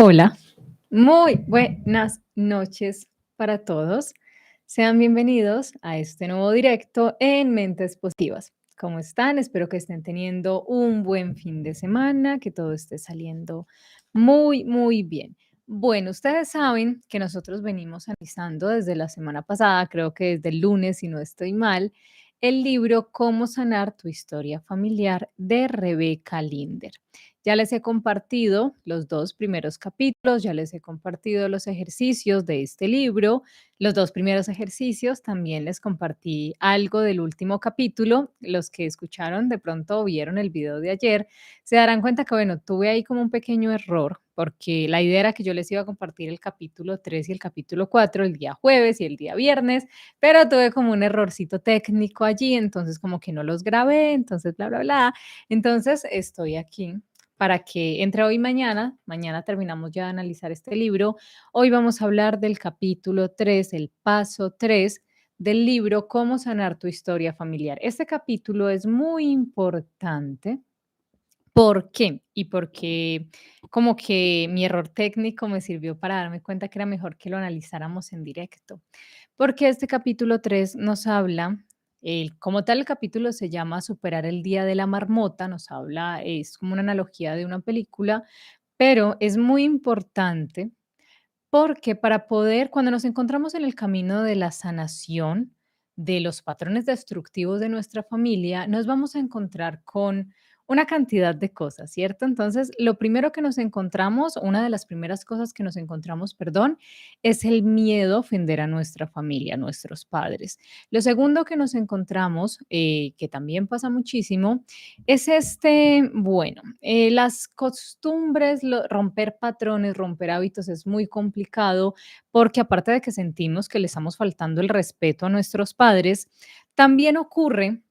Hola, muy buenas noches para todos. Sean bienvenidos a este nuevo directo en Mentes Positivas. ¿Cómo están? Espero que estén teniendo un buen fin de semana, que todo esté saliendo muy bien. Bueno, ustedes saben que nosotros venimos analizando desde la semana pasada, creo que desde el lunes, si no estoy mal, el libro Cómo sanar tu historia familiar de Rebeca Linder. Ya les he compartido los 2 primeros capítulos, ya les he compartido los ejercicios de este libro, los 2 primeros ejercicios, también les compartí algo del último capítulo. Los que escucharon de pronto o vieron el video de ayer, se darán cuenta que, bueno, tuve ahí como un pequeño error, porque la idea era que yo les iba a compartir el capítulo 3 y el capítulo 4 el día jueves y el día viernes, pero tuve como un errorcito técnico allí, entonces como que no los grabé, entonces bla, bla, bla. Entonces estoy aquí para que entre hoy y mañana terminamos ya de analizar este libro. Hoy vamos a hablar del capítulo 3, el paso 3 del libro Cómo sanar tu historia familiar. Este capítulo es muy importante. ¿Por qué? Y porque como que mi error técnico me sirvió para darme cuenta que era mejor que lo analizáramos en directo. Porque este capítulo 3 nos habla, como tal el capítulo se llama Superar el Día de la Marmota, nos habla, es como una analogía de una película, pero es muy importante porque para poder, cuando nos encontramos en el camino de la sanación de los patrones destructivos de nuestra familia, nos vamos a encontrar con una cantidad de cosas, ¿cierto? Entonces, lo primero que nos encontramos, una de las primeras cosas que nos encontramos, perdón, es el miedo a ofender a nuestra familia, a nuestros padres. Lo segundo que nos encontramos, que también pasa muchísimo, es bueno, las costumbres, romper patrones, romper hábitos es muy complicado porque aparte de que sentimos que le estamos faltando el respeto a nuestros padres, también ocurre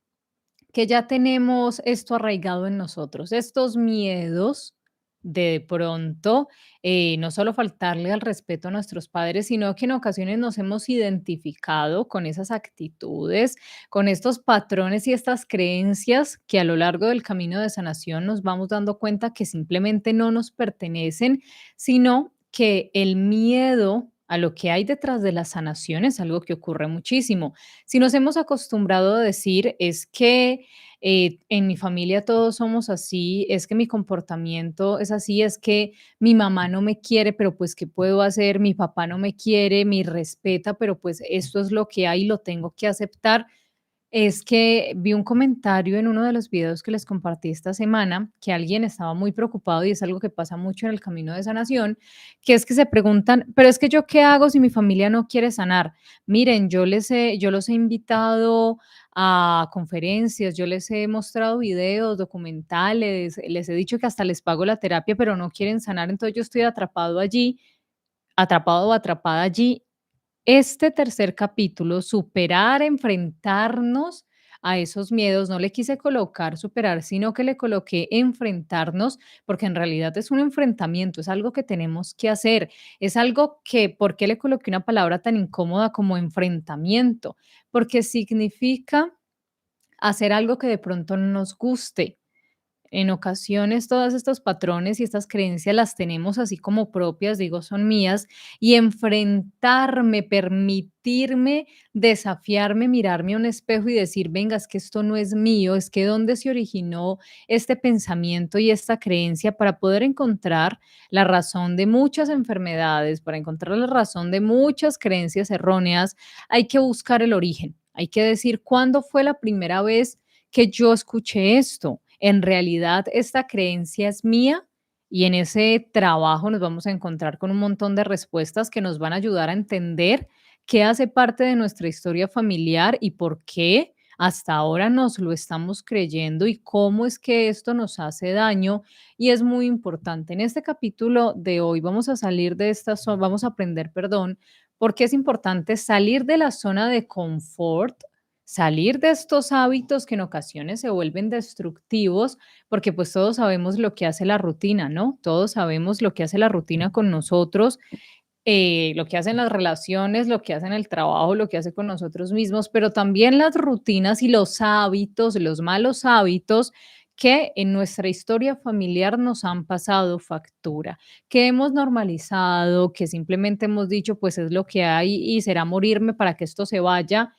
que ya tenemos esto arraigado en nosotros, estos miedos de pronto, no solo faltarle al respeto a nuestros padres, sino que en ocasiones nos hemos identificado con esas actitudes, con estos patrones y estas creencias que a lo largo del camino de sanación nos vamos dando cuenta que simplemente no nos pertenecen, sino que el miedo a lo que hay detrás de la sanación es algo que ocurre muchísimo. Si nos hemos acostumbrado a decir es que en mi familia todos somos así, es que mi comportamiento es así, es que mi mamá no me quiere, pero pues ¿qué puedo hacer? Mi papá no me quiere, me respeta, pero pues esto es lo que hay, lo tengo que aceptar. Es que vi un comentario en uno de los videos que les compartí esta semana, que alguien estaba muy preocupado y es algo que pasa mucho en el camino de sanación, que es que se preguntan, pero es que yo qué hago si mi familia no quiere sanar. Miren, yo los he invitado a conferencias, yo les he mostrado videos, documentales, les he dicho que hasta les pago la terapia, pero no quieren sanar, entonces yo estoy atrapado allí, atrapado o atrapada allí. Este tercer capítulo, superar, enfrentarnos a esos miedos, no le quise colocar superar, sino que le coloqué enfrentarnos, porque en realidad es un enfrentamiento, es algo que tenemos que hacer, es algo que, ¿por qué le coloqué una palabra tan incómoda como enfrentamiento? Porque significa hacer algo que de pronto no nos guste, en ocasiones todos estos patrones y estas creencias las tenemos así como propias, digo, son mías, y enfrentarme, permitirme desafiarme, mirarme a un espejo y decir, venga, es que esto no es mío, es que dónde se originó este pensamiento y esta creencia para poder encontrar la razón de muchas enfermedades, para encontrar la razón de muchas creencias erróneas, hay que buscar el origen, hay que decir, ¿cuándo fue la primera vez que yo escuché esto? En realidad esta creencia es mía y en ese trabajo nos vamos a encontrar con un montón de respuestas que nos van a ayudar a entender qué hace parte de nuestra historia familiar y por qué hasta ahora nos lo estamos creyendo y cómo es que esto nos hace daño y es muy importante. En este capítulo de hoy vamos a salir de esta zona, vamos a aprender, perdón, por qué es importante salir de la zona de confort, salir de estos hábitos que en ocasiones se vuelven destructivos, porque pues todos sabemos lo que hace la rutina, ¿no? Todos sabemos lo que hace la rutina con nosotros, lo que hacen las relaciones, lo que hacen el trabajo, lo que hace con nosotros mismos, pero también las rutinas y los hábitos, los malos hábitos que en nuestra historia familiar nos han pasado factura, que hemos normalizado, que simplemente hemos dicho, pues es lo que hay y será morirme para que esto se vaya.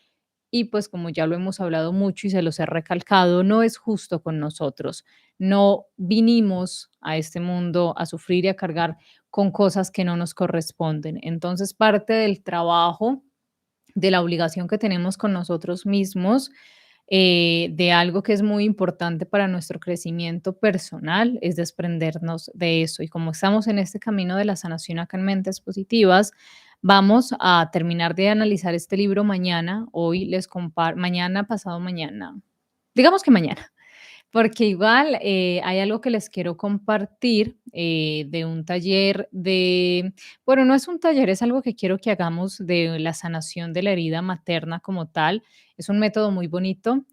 Y pues como ya lo hemos hablado mucho y se los he recalcado, no es justo con nosotros. No vinimos a este mundo a sufrir y a cargar con cosas que no nos corresponden. Entonces, parte del trabajo, de la obligación que tenemos con nosotros mismos, de algo que es muy importante para nuestro crecimiento personal, es desprendernos de eso. Y como estamos en este camino de la sanación acá en Mentes Positivas, vamos a terminar de analizar este libro mañana. Hoy les comparto, mañana, pasado mañana, digamos que mañana. Porque igual hay algo que les quiero compartir de un taller de, bueno, no es un taller, es algo que quiero que hagamos de la sanación de la herida materna como tal. Es un método muy bonito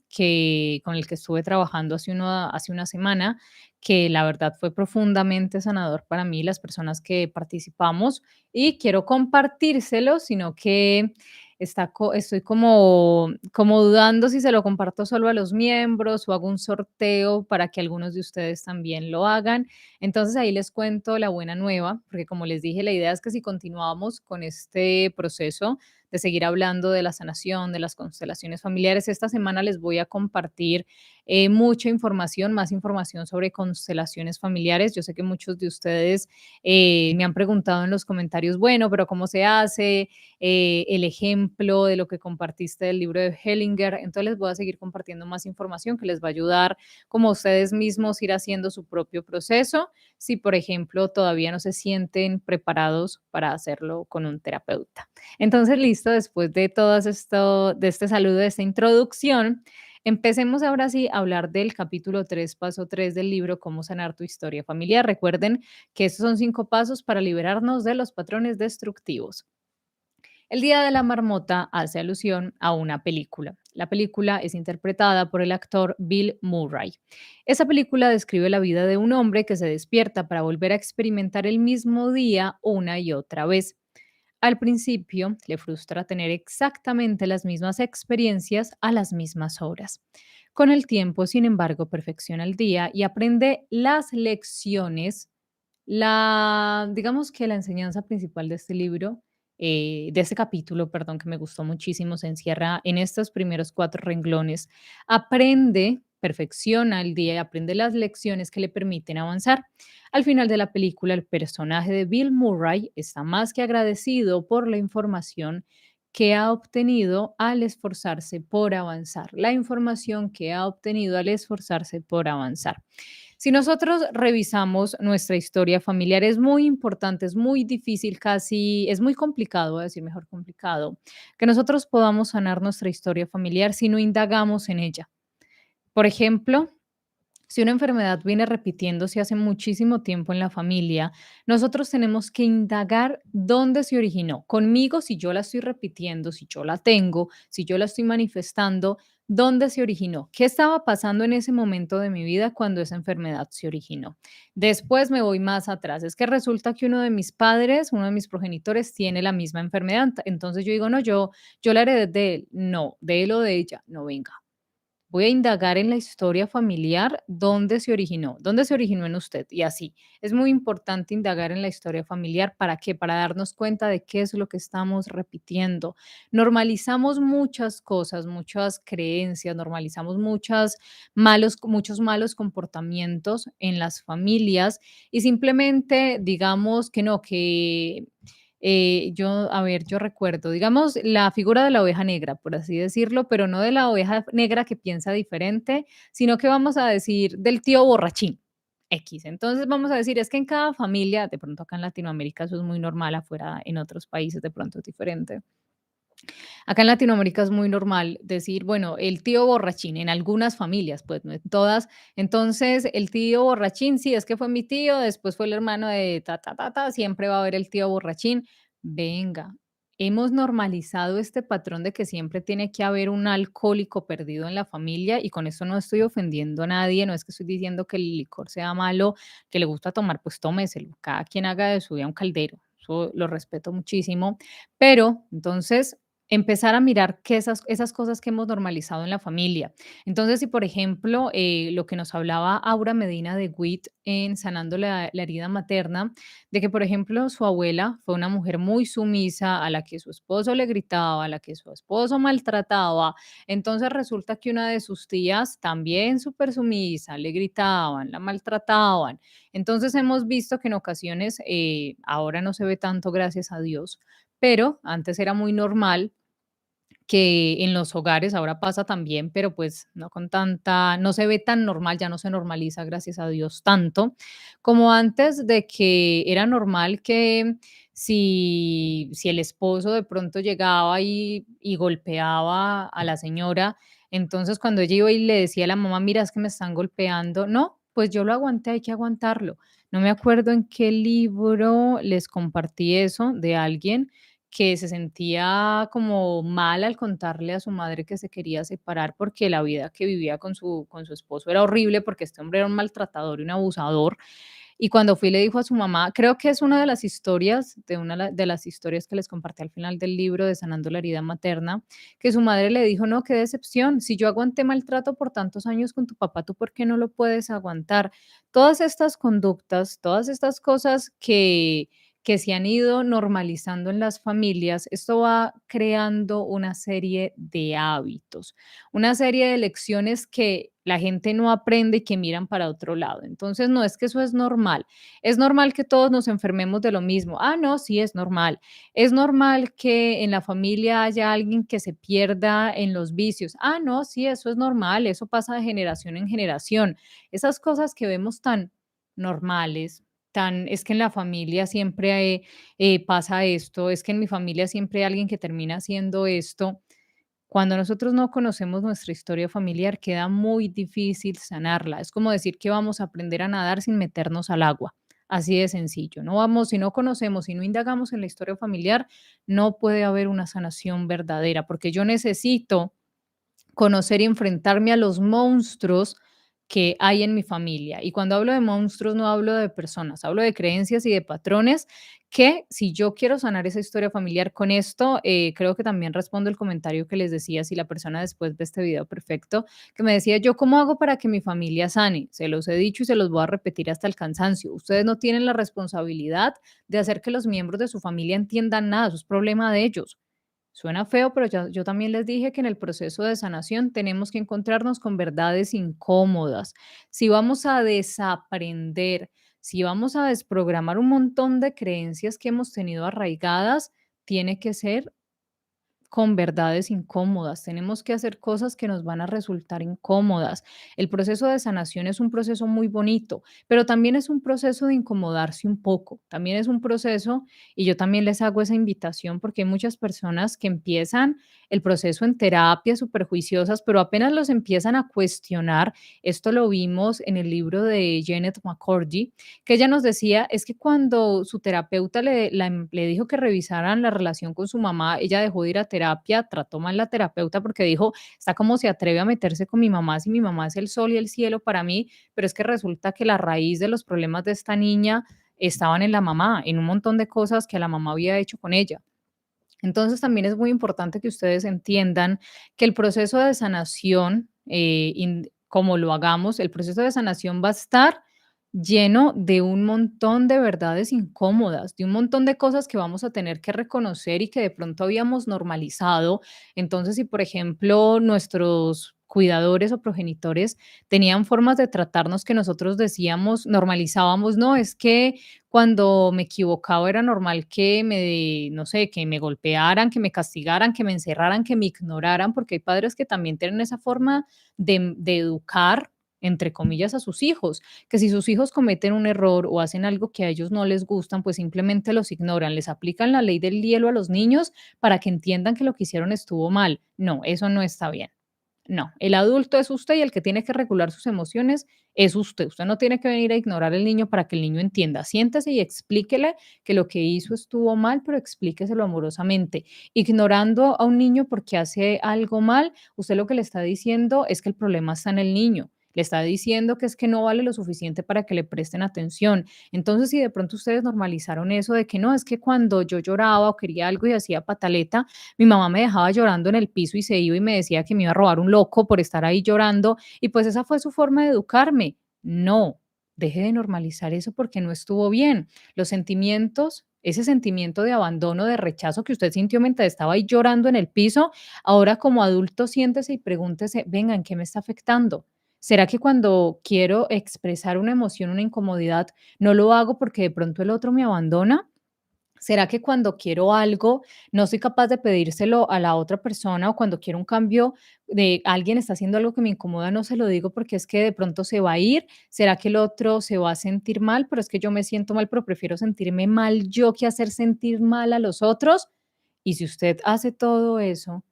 con el que estuve trabajando hace una semana, que la verdad fue profundamente sanador para mí, las personas que participamos, y quiero compartírselo, sino que estoy como dudando si se lo comparto solo a los miembros o hago un sorteo para que algunos de ustedes también lo hagan. Entonces ahí les cuento la buena nueva, porque como les dije, la idea es que si continuamos con este proceso de seguir hablando de la sanación, de las constelaciones familiares, esta semana les voy a compartir mucha información, más información sobre constelaciones familiares. Yo sé que muchos de ustedes me han preguntado en los comentarios, bueno, pero ¿cómo se hace? El ejemplo de lo que compartiste del libro de Hellinger. Entonces les voy a seguir compartiendo más información que les va a ayudar como ustedes mismos ir haciendo su propio proceso. Si, por ejemplo, todavía no se sienten preparados para hacerlo con un terapeuta. Entonces, listo, después de todo esto, de este saludo, de esta introducción, empecemos ahora sí a hablar del capítulo 3, paso 3 del libro, Cómo sanar tu historia familiar. Recuerden que estos son 5 pasos para liberarnos de los patrones destructivos. El Día de la Marmota hace alusión a una película. La película es interpretada por el actor Bill Murray. Esa película describe la vida de un hombre que se despierta para volver a experimentar el mismo día una y otra vez. Al principio le frustra tener exactamente las mismas experiencias a las mismas horas. Con el tiempo, sin embargo, perfecciona el día y aprende las lecciones. Digamos que la enseñanza principal de este libro, de este capítulo, perdón, que me gustó muchísimo, se encierra en estos primeros 4 renglones. Aprende, perfecciona el día y aprende las lecciones que le permiten avanzar. Al final de la película, el personaje de Bill Murray está más que agradecido por la información que ha obtenido al esforzarse por avanzar. La información que ha obtenido al esforzarse por avanzar. Si nosotros revisamos nuestra historia familiar, es muy importante, es muy difícil, casi, es muy complicado, voy a decir mejor complicado, que nosotros podamos sanar nuestra historia familiar si no indagamos en ella. Por ejemplo, si una enfermedad viene repitiéndose hace muchísimo tiempo en la familia, nosotros tenemos que indagar dónde se originó. Conmigo, si yo la estoy repitiendo, si yo la tengo, si yo la estoy manifestando, ¿dónde se originó? ¿Qué estaba pasando en ese momento de mi vida cuando esa enfermedad se originó? Después me voy más atrás. Es que resulta que uno de mis padres, uno de mis progenitores, tiene la misma enfermedad. Entonces yo digo, no, yo la heredé de él. No, de él o de ella. No, venga. Voy a indagar en la historia familiar, dónde se originó en usted y así. Es muy importante indagar en la historia familiar. ¿Para qué? Para darnos cuenta de qué es lo que estamos repitiendo. Normalizamos muchas cosas, muchas creencias, normalizamos muchos malos comportamientos en las familias y simplemente digamos que no, que a ver, yo recuerdo, digamos, la figura de la oveja negra, por así decirlo, pero no de la oveja negra que piensa diferente, sino que vamos a decir del tío borrachín. X. Entonces vamos a decir, es que en cada familia, de pronto acá en Latinoamérica eso es muy normal, afuera en otros países de pronto es diferente. Acá en Latinoamérica es muy normal decir, bueno, el tío borrachín, en algunas familias, pues no en todas. Entonces, el tío borrachín, sí, es que fue mi tío, después fue el hermano de ta, ta, ta, ta, siempre va a haber el tío borrachín. Venga, hemos normalizado este patrón de que siempre tiene que haber un alcohólico perdido en la familia y con eso no estoy ofendiendo a nadie, no es que estoy diciendo que el licor sea malo, que le gusta tomar, pues tómeselo, cada quien haga de su vida un caldero, eso lo respeto muchísimo, pero entonces empezar a mirar que esas cosas que hemos normalizado en la familia. Entonces, si por ejemplo, lo que nos hablaba Aura Medina de WIT en Sanando la herida materna, de que por ejemplo su abuela fue una mujer muy sumisa a la que su esposo le gritaba, a la que su esposo maltrataba. Entonces resulta que una de sus tías también súper sumisa, le gritaban, la maltrataban. Entonces hemos visto que en ocasiones, ahora no se ve tanto, gracias a Dios, pero antes era muy normal que en los hogares, ahora pasa también, pero pues no con tanta, no se ve tan normal, ya no se normaliza, gracias a Dios, tanto como antes, de que era normal que si el esposo de pronto llegaba y golpeaba a la señora, entonces cuando ella iba y le decía a la mamá, mira, es que me están golpeando, no, pues yo lo aguanté, hay que aguantarlo. No me acuerdo en qué libro les compartí eso de alguien que se sentía como mal al contarle a su madre que se quería separar porque la vida que vivía con su esposo era horrible, porque este hombre era un maltratador y un abusador. Y cuando fui, le dijo a su mamá, creo que es una de las historias, de de las historias que les compartí al final del libro de Sanando la herida materna, que su madre le dijo, no, qué decepción, si yo aguanté maltrato por tantos años con tu papá, ¿tú por qué no lo puedes aguantar? Todas estas conductas, todas estas cosas que se han ido normalizando en las familias, esto va creando una serie de hábitos, una serie de lecciones que la gente no aprende y que miran para otro lado. Entonces, no es que eso es normal que todos nos enfermemos de lo mismo. Ah, no, sí, es normal que en la familia haya alguien que se pierda en los vicios. Ah, no, sí, eso es normal, eso pasa de generación en generación. Esas cosas que vemos tan normales, tan, es que en la familia siempre pasa esto, es que en mi familia siempre hay alguien que termina haciendo esto. Cuando nosotros no conocemos nuestra historia familiar, queda muy difícil sanarla. Es como decir que vamos a aprender a nadar sin meternos al agua. Así de sencillo. No vamos, si no conocemos, si no indagamos en la historia familiar, no puede haber una sanación verdadera, porque yo necesito conocer y enfrentarme a los monstruos que hay en mi familia. Y cuando hablo de monstruos, no hablo de personas, hablo de creencias y de patrones que, si yo quiero sanar esa historia familiar con esto, creo que también respondo el comentario que les decía, si la persona después ve este video perfecto, que me decía, yo cómo hago para que mi familia sane. Se los he dicho y se los voy a repetir hasta el cansancio. Ustedes no tienen la responsabilidad de hacer que los miembros de su familia entiendan nada, eso es problema de ellos. Suena feo, pero ya, yo también les dije que en el proceso de sanación tenemos que encontrarnos con verdades incómodas. Si vamos a desaprender, si vamos a desprogramar un montón de creencias que hemos tenido arraigadas, tiene que ser con verdades incómodas. Tenemos que hacer cosas que nos van a resultar incómodas. El proceso de sanación es un proceso muy bonito, pero también es un proceso de incomodarse un poco. También es un proceso, y yo también les hago esa invitación, porque hay muchas personas que empiezan el proceso en terapia súper juiciosas, pero apenas los empiezan a cuestionar. Esto lo vimos en el libro de Janet McCordy, que ella nos decía, es que cuando su terapeuta le dijo que revisaran la relación con su mamá, ella dejó de ir a terapia, trató mal la terapeuta porque dijo, está como se atreve a meterse con mi mamá si mi mamá es el sol y el cielo para mí, pero es que resulta que la raíz de los problemas de esta niña estaban en la mamá, en un montón de cosas que la mamá había hecho con ella. Entonces también es muy importante que ustedes entiendan que el proceso de sanación, como lo hagamos, el proceso de sanación va a estar lleno de un montón de verdades incómodas, de un montón de cosas que vamos a tener que reconocer y que de pronto habíamos normalizado. Entonces, si por ejemplo nuestros cuidadores o progenitores tenían formas de tratarnos que nosotros decíamos, normalizábamos, no, es que cuando me equivocaba era normal que no sé, que me golpearan, que me castigaran, que me encerraran, que me ignoraran, porque hay padres que también tienen esa forma de educar, entre comillas, a sus hijos, que si sus hijos cometen un error o hacen algo que a ellos no les gustan, pues simplemente los ignoran, les aplican la ley del hielo a los niños para que entiendan que lo que hicieron estuvo mal. No, eso no está bien. No, el adulto es usted y el que tiene que regular sus emociones es usted. Usted no tiene que venir a ignorar al niño para que el niño entienda. Siéntese y explíquele que lo que hizo estuvo mal, pero explíqueselo amorosamente. Ignorando a un niño porque hace algo mal, usted lo que le está diciendo es que el problema está en el niño le está diciendo que es que no vale lo suficiente para que le presten atención. Entonces, si de pronto ustedes normalizaron eso de que no, es que cuando yo lloraba o quería algo y hacía pataleta, mi mamá me dejaba llorando en el piso y se iba y me decía que me iba a robar un loco por estar ahí llorando y pues esa fue su forma de educarme. No, deje de normalizar eso porque no estuvo bien. Los sentimientos, ese sentimiento de abandono, de rechazo que usted sintió mientras estaba ahí llorando en el piso, ahora como adulto siéntese y pregúntese, venga, ¿en qué me está afectando? ¿Será que cuando quiero expresar una emoción, una incomodidad, no lo hago porque de pronto el otro me abandona? ¿Será que cuando quiero algo no soy capaz de pedírselo a la otra persona o cuando quiero un cambio de alguien está haciendo algo que me incomoda, no se lo digo porque es que de pronto se va a ir? ¿Será que el otro se va a sentir mal? Pero es que yo me siento mal, pero prefiero sentirme mal yo que hacer sentir mal a los otros. Y si usted hace todo eso,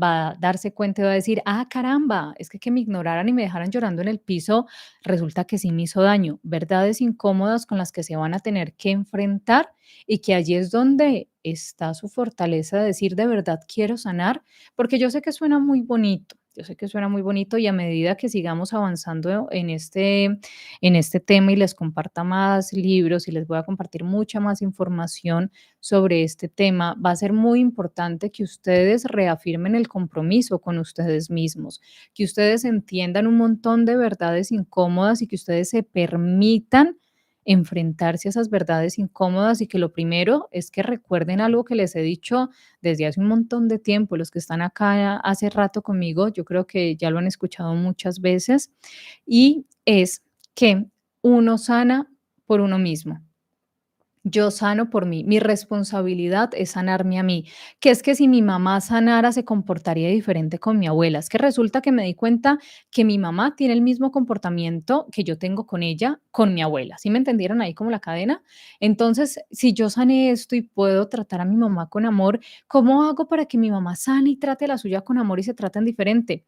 va a darse cuenta y va a decir, ah, caramba, es que me ignoraran y me dejaran llorando en el piso, resulta que sí me hizo daño. Verdades incómodas con las que se van a tener que enfrentar y que allí es donde está su fortaleza de decir de verdad quiero sanar, porque yo sé que suena muy bonito. Yo sé que suena muy bonito y a medida que sigamos avanzando en este tema y les comparta más libros y les voy a compartir mucha más información sobre este tema, va a ser muy importante que ustedes reafirmen el compromiso con ustedes mismos, que ustedes entiendan un montón de verdades incómodas y que ustedes se permitan enfrentarse a esas verdades incómodas y que lo primero es que recuerden algo que les he dicho desde hace un montón de tiempo. Los que están acá hace rato conmigo, yo creo que ya lo han escuchado muchas veces y es que uno sana por uno mismo. Yo sano por mí. Mi responsabilidad es sanarme a mí. Que es que si mi mamá sanara, se comportaría diferente con mi abuela. Es que resulta que me di cuenta que mi mamá tiene el mismo comportamiento que yo tengo con ella, con mi abuela. ¿Sí me entendieron ahí como la cadena? Entonces, si yo sané esto y puedo tratar a mi mamá con amor, ¿cómo hago para que mi mamá sane y trate a la suya con amor y se traten diferente?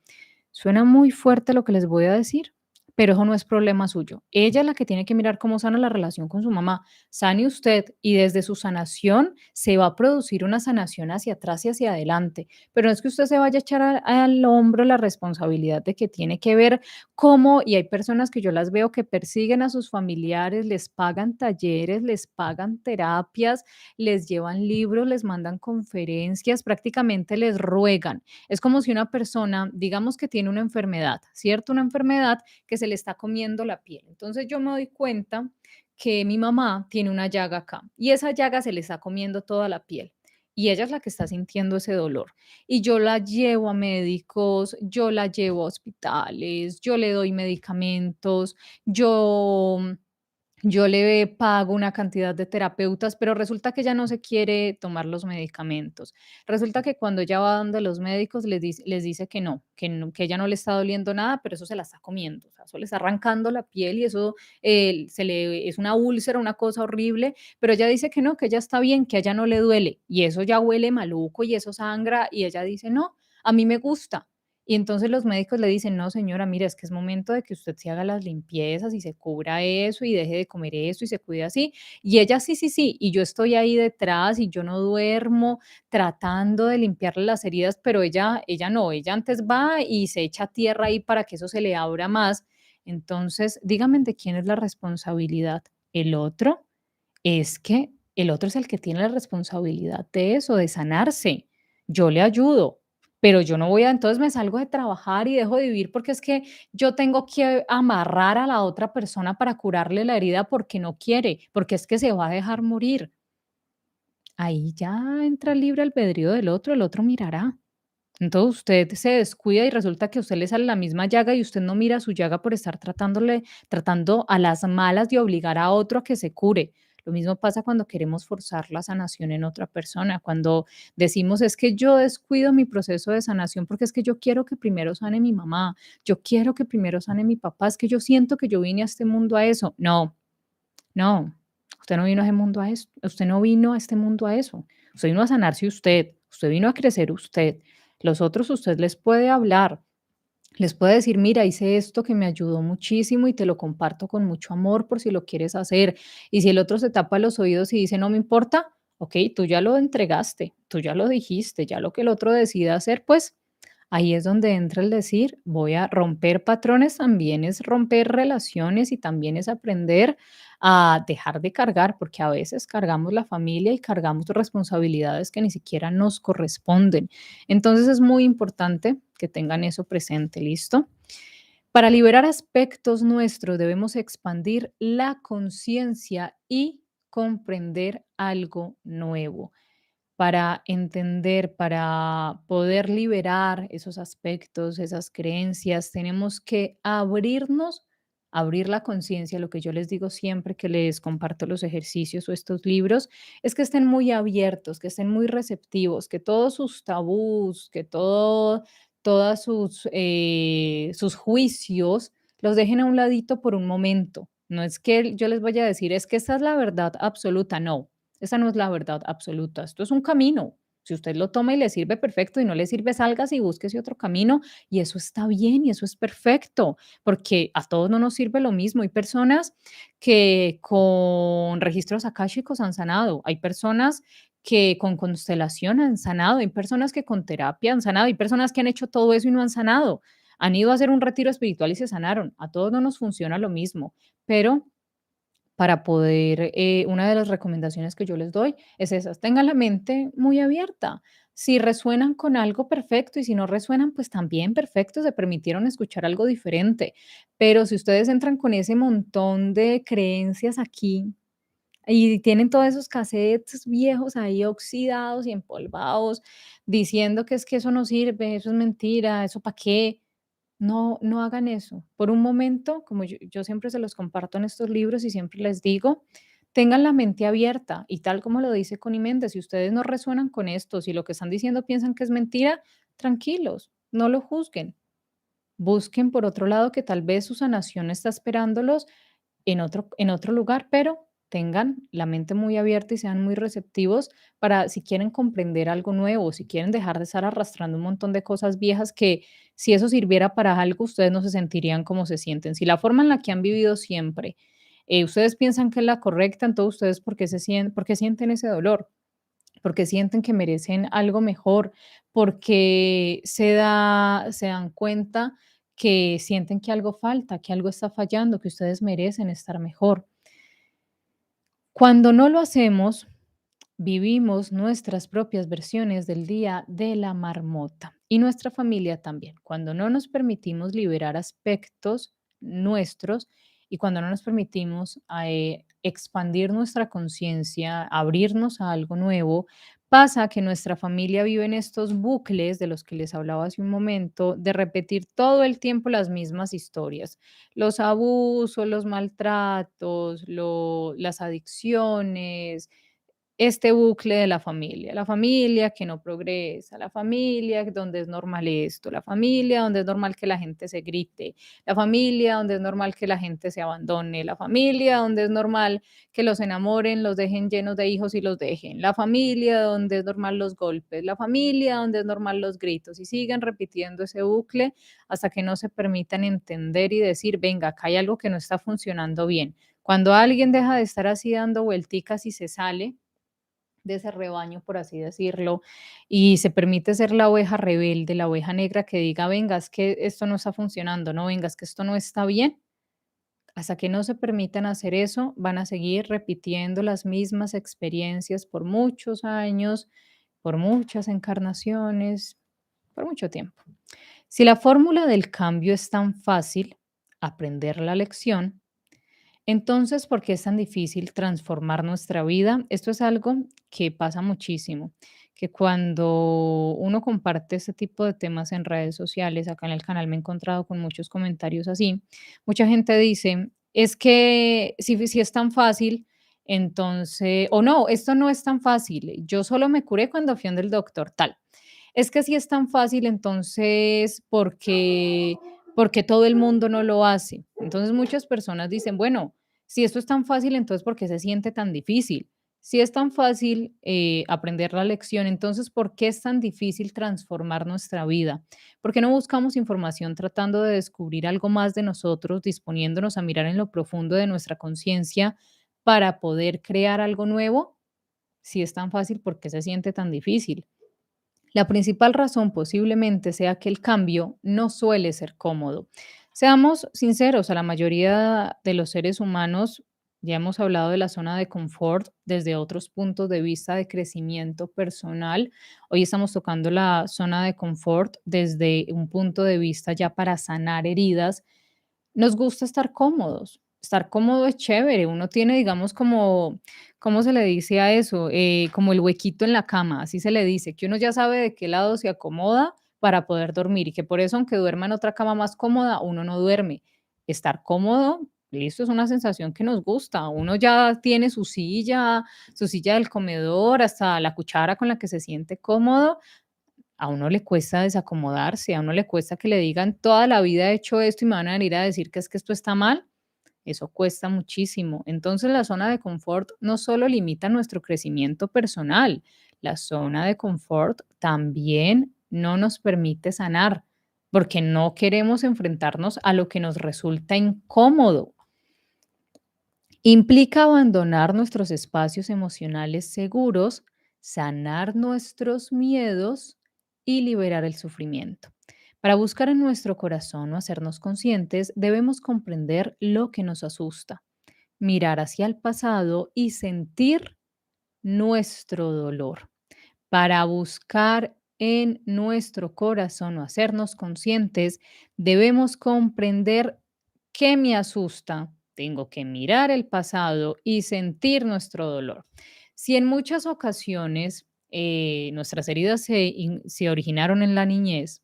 Suena muy fuerte lo que les voy a decir, pero eso no es problema suyo. Ella es la que tiene que mirar cómo sana la relación con su mamá. Sane usted y desde su sanación se va a producir una sanación hacia atrás y hacia adelante. Pero no es que usted se vaya a echar al hombro la responsabilidad de que tiene que ver cómo, y hay personas que yo las veo que persiguen a sus familiares, les pagan talleres, les pagan terapias, les llevan libros, les mandan conferencias, prácticamente les ruegan. Es como si una persona, digamos que tiene una enfermedad, ¿cierto? Una enfermedad que se le está comiendo la piel. Entonces yo me doy cuenta que mi mamá tiene una llaga acá y esa llaga se le está comiendo toda la piel. Y ella es la que está sintiendo ese dolor. Y yo la llevo a médicos, yo la llevo a hospitales, yo le doy medicamentos, yo yo le pago una cantidad de terapeutas, pero resulta que ella no se quiere tomar los medicamentos. Resulta que cuando ella va donde los médicos les dice que ella no le está doliendo nada, pero eso se la está comiendo, o sea, eso le está arrancando la piel y eso es una úlcera, una cosa horrible, pero ella dice que no, que ella está bien, que a ella no le duele y eso ya huele maluco y eso sangra y ella dice, no, a mí me gusta. Y entonces los médicos le dicen: "No, señora, mire, es que es momento de que usted se haga las limpiezas y se cubra eso y deje de comer eso y se cuide así". Y ella: "Sí, sí, sí". Y yo estoy ahí detrás y yo no duermo tratando de limpiarle las heridas, pero ella no, ella antes va y se echa tierra ahí para que eso se le abra más. Entonces, dígame de quién es la responsabilidad. ¿El otro? Es que el otro es el que tiene la responsabilidad de eso, de sanarse. Yo le ayudo, pero yo no voy a entonces me salgo de trabajar y dejo de vivir porque es que yo tengo que amarrar a la otra persona para curarle la herida porque no quiere, porque es que se va a dejar morir. Ahí ya entra el libre albedrío del otro, el otro mirará. Entonces usted se descuida y resulta que a usted le sale la misma llaga y usted no mira su llaga por estar tratando a las malas de obligar a otro a que se cure. Lo mismo pasa cuando queremos forzar la sanación en otra persona, cuando decimos es que yo descuido mi proceso de sanación porque es que yo quiero que primero sane mi mamá, yo quiero que primero sane mi papá, es que yo siento que yo vine a este mundo a eso. No, no, usted no vino a ese mundo a eso, usted no vino a este mundo a eso. Usted vino a sanarse usted, usted vino a crecer usted. Los otros usted les puede hablar, les puede decir, mira, hice esto que me ayudó muchísimo y te lo comparto con mucho amor por si lo quieres hacer. Y si el otro se tapa los oídos y dice, no me importa, ok, tú ya lo entregaste, tú ya lo dijiste, ya lo que el otro decida hacer, pues Ahí es donde entra el decir, voy a romper patrones, también es romper relaciones y también es aprender a dejar de cargar, porque a veces cargamos la familia y cargamos responsabilidades que ni siquiera nos corresponden. Entonces es muy importante que tengan eso presente, ¿listo? Para liberar aspectos nuestros debemos expandir la conciencia y comprender algo nuevo. Para entender, para poder liberar esos aspectos, esas creencias, tenemos que abrirnos, abrir la conciencia. Lo que yo les digo siempre que les comparto los ejercicios o estos libros es que estén muy abiertos, que estén muy receptivos, que todos sus tabús, que todas sus juicios los dejen a un ladito por un momento. No es que yo les vaya a decir, es que esta es la verdad absoluta, no, esa no es la verdad absoluta, esto es un camino. Si usted lo toma y le sirve, perfecto, y no le sirve, sálgase y búsquese otro camino, y eso está bien y eso es perfecto, porque a todos no nos sirve lo mismo. Hay personas que con registros akáshicos han sanado, hay personas que con constelación han sanado, hay personas que con terapia han sanado, hay personas que han hecho todo eso y no han sanado. Han ido a hacer un retiro espiritual y se sanaron. A todos no nos funciona lo mismo, pero para poder, una de las recomendaciones que yo les doy es esas, tengan la mente muy abierta. Si resuenan con algo, perfecto, y si no resuenan, pues también perfecto, se permitieron escuchar algo diferente. Pero si ustedes entran con ese montón de creencias aquí y tienen todos esos cassettes viejos ahí oxidados y empolvados, diciendo que es que eso no sirve, eso es mentira, eso para qué. No, no hagan eso. Por un momento, como yo siempre se los comparto en estos libros y siempre les digo, tengan la mente abierta y tal como lo dice Connie Méndez, si ustedes no resuenan con esto, si lo que están diciendo piensan que es mentira, tranquilos, no lo juzguen. Busquen por otro lado que tal vez su sanación está esperándolos en otro lugar, pero tengan la mente muy abierta y sean muy receptivos para si quieren comprender algo nuevo, si quieren dejar de estar arrastrando un montón de cosas viejas que si eso sirviera para algo, ustedes no se sentirían como se sienten. Si la forma en la que han vivido siempre, ustedes piensan que es la correcta, entonces ustedes por qué sienten ese dolor, porque sienten que merecen algo mejor, porque se dan cuenta que sienten que algo falta, que algo está fallando, que ustedes merecen estar mejor. Cuando no lo hacemos, vivimos nuestras propias versiones del día de la marmota y nuestra familia también. Cuando no nos permitimos liberar aspectos nuestros y cuando no nos permitimos expandir nuestra conciencia, abrirnos a algo nuevo, pasa que nuestra familia vive en estos bucles de los que les hablaba hace un momento, de repetir todo el tiempo las mismas historias, los abusos, los maltratos, las adicciones, este bucle de la familia que no progresa, la familia donde es normal esto, la familia donde es normal que la gente se grite, la familia donde es normal que la gente se abandone, la familia donde es normal que los enamoren, los dejen llenos de hijos y los dejen, la familia donde es normal los golpes, la familia donde es normal los gritos y siguen repitiendo ese bucle hasta que no se permitan entender y decir, venga, acá hay algo que no está funcionando bien. Cuando alguien deja de estar así dando vuelticas y se sale de ese rebaño, por así decirlo, y se permite ser la oveja rebelde, la oveja negra que diga, venga, es que esto no está funcionando, no, venga, es que esto no está bien. Hasta que no se permitan hacer eso, van a seguir repitiendo las mismas experiencias por muchos años, por muchas encarnaciones, por mucho tiempo. Si la fórmula del cambio es tan fácil, aprender la lección, entonces, ¿por qué es tan difícil transformar nuestra vida? Esto es algo que pasa muchísimo, que cuando uno comparte este tipo de temas en redes sociales, acá en el canal me he encontrado con muchos comentarios así, mucha gente dice, es que si es tan fácil, entonces, o no, esto no es tan fácil, yo solo me curé cuando fui donde el doctor tal. Es que si es tan fácil, entonces, ¿por qué todo el mundo no lo hace? Entonces muchas personas dicen, bueno, si esto es tan fácil, entonces ¿por qué se siente tan difícil? Si es tan fácil aprender la lección, entonces ¿por qué es tan difícil transformar nuestra vida? ¿Por qué no buscamos información tratando de descubrir algo más de nosotros, disponiéndonos a mirar en lo profundo de nuestra conciencia para poder crear algo nuevo? Si es tan fácil, ¿por qué se siente tan difícil? La principal razón posiblemente sea que el cambio no suele ser cómodo. Seamos sinceros, a la mayoría de los seres humanos ya hemos hablado de la zona de confort desde otros puntos de vista de crecimiento personal. Hoy estamos tocando la zona de confort desde un punto de vista ya para sanar heridas. Nos gusta estar cómodos. Estar cómodo es chévere. Uno tiene, digamos, como, ¿cómo se le dice a eso? Como el huequito en la cama, así se le dice, que uno ya sabe de qué lado se acomoda para poder dormir y que por eso, aunque duerma en otra cama más cómoda, uno no duerme. Estar cómodo, listo, es una sensación que nos gusta. Uno ya tiene su silla del comedor, hasta la cuchara con la que se siente cómodo. A uno le cuesta desacomodarse, a uno le cuesta que le digan toda la vida he hecho esto y me van a venir a decir que es que esto está mal. Eso cuesta muchísimo. Entonces, la zona de confort no solo limita nuestro crecimiento personal, la zona de confort también no nos permite sanar, porque no queremos enfrentarnos a lo que nos resulta incómodo. Implica abandonar nuestros espacios emocionales seguros, sanar nuestros miedos y liberar el sufrimiento. Para buscar en nuestro corazón o hacernos conscientes, debemos comprender lo que nos asusta, mirar hacia el pasado y sentir nuestro dolor. Para buscar en nuestro corazón o hacernos conscientes, debemos comprender qué me asusta. Tengo que mirar el pasado y sentir nuestro dolor. Si en muchas ocasiones nuestras heridas se originaron en la niñez,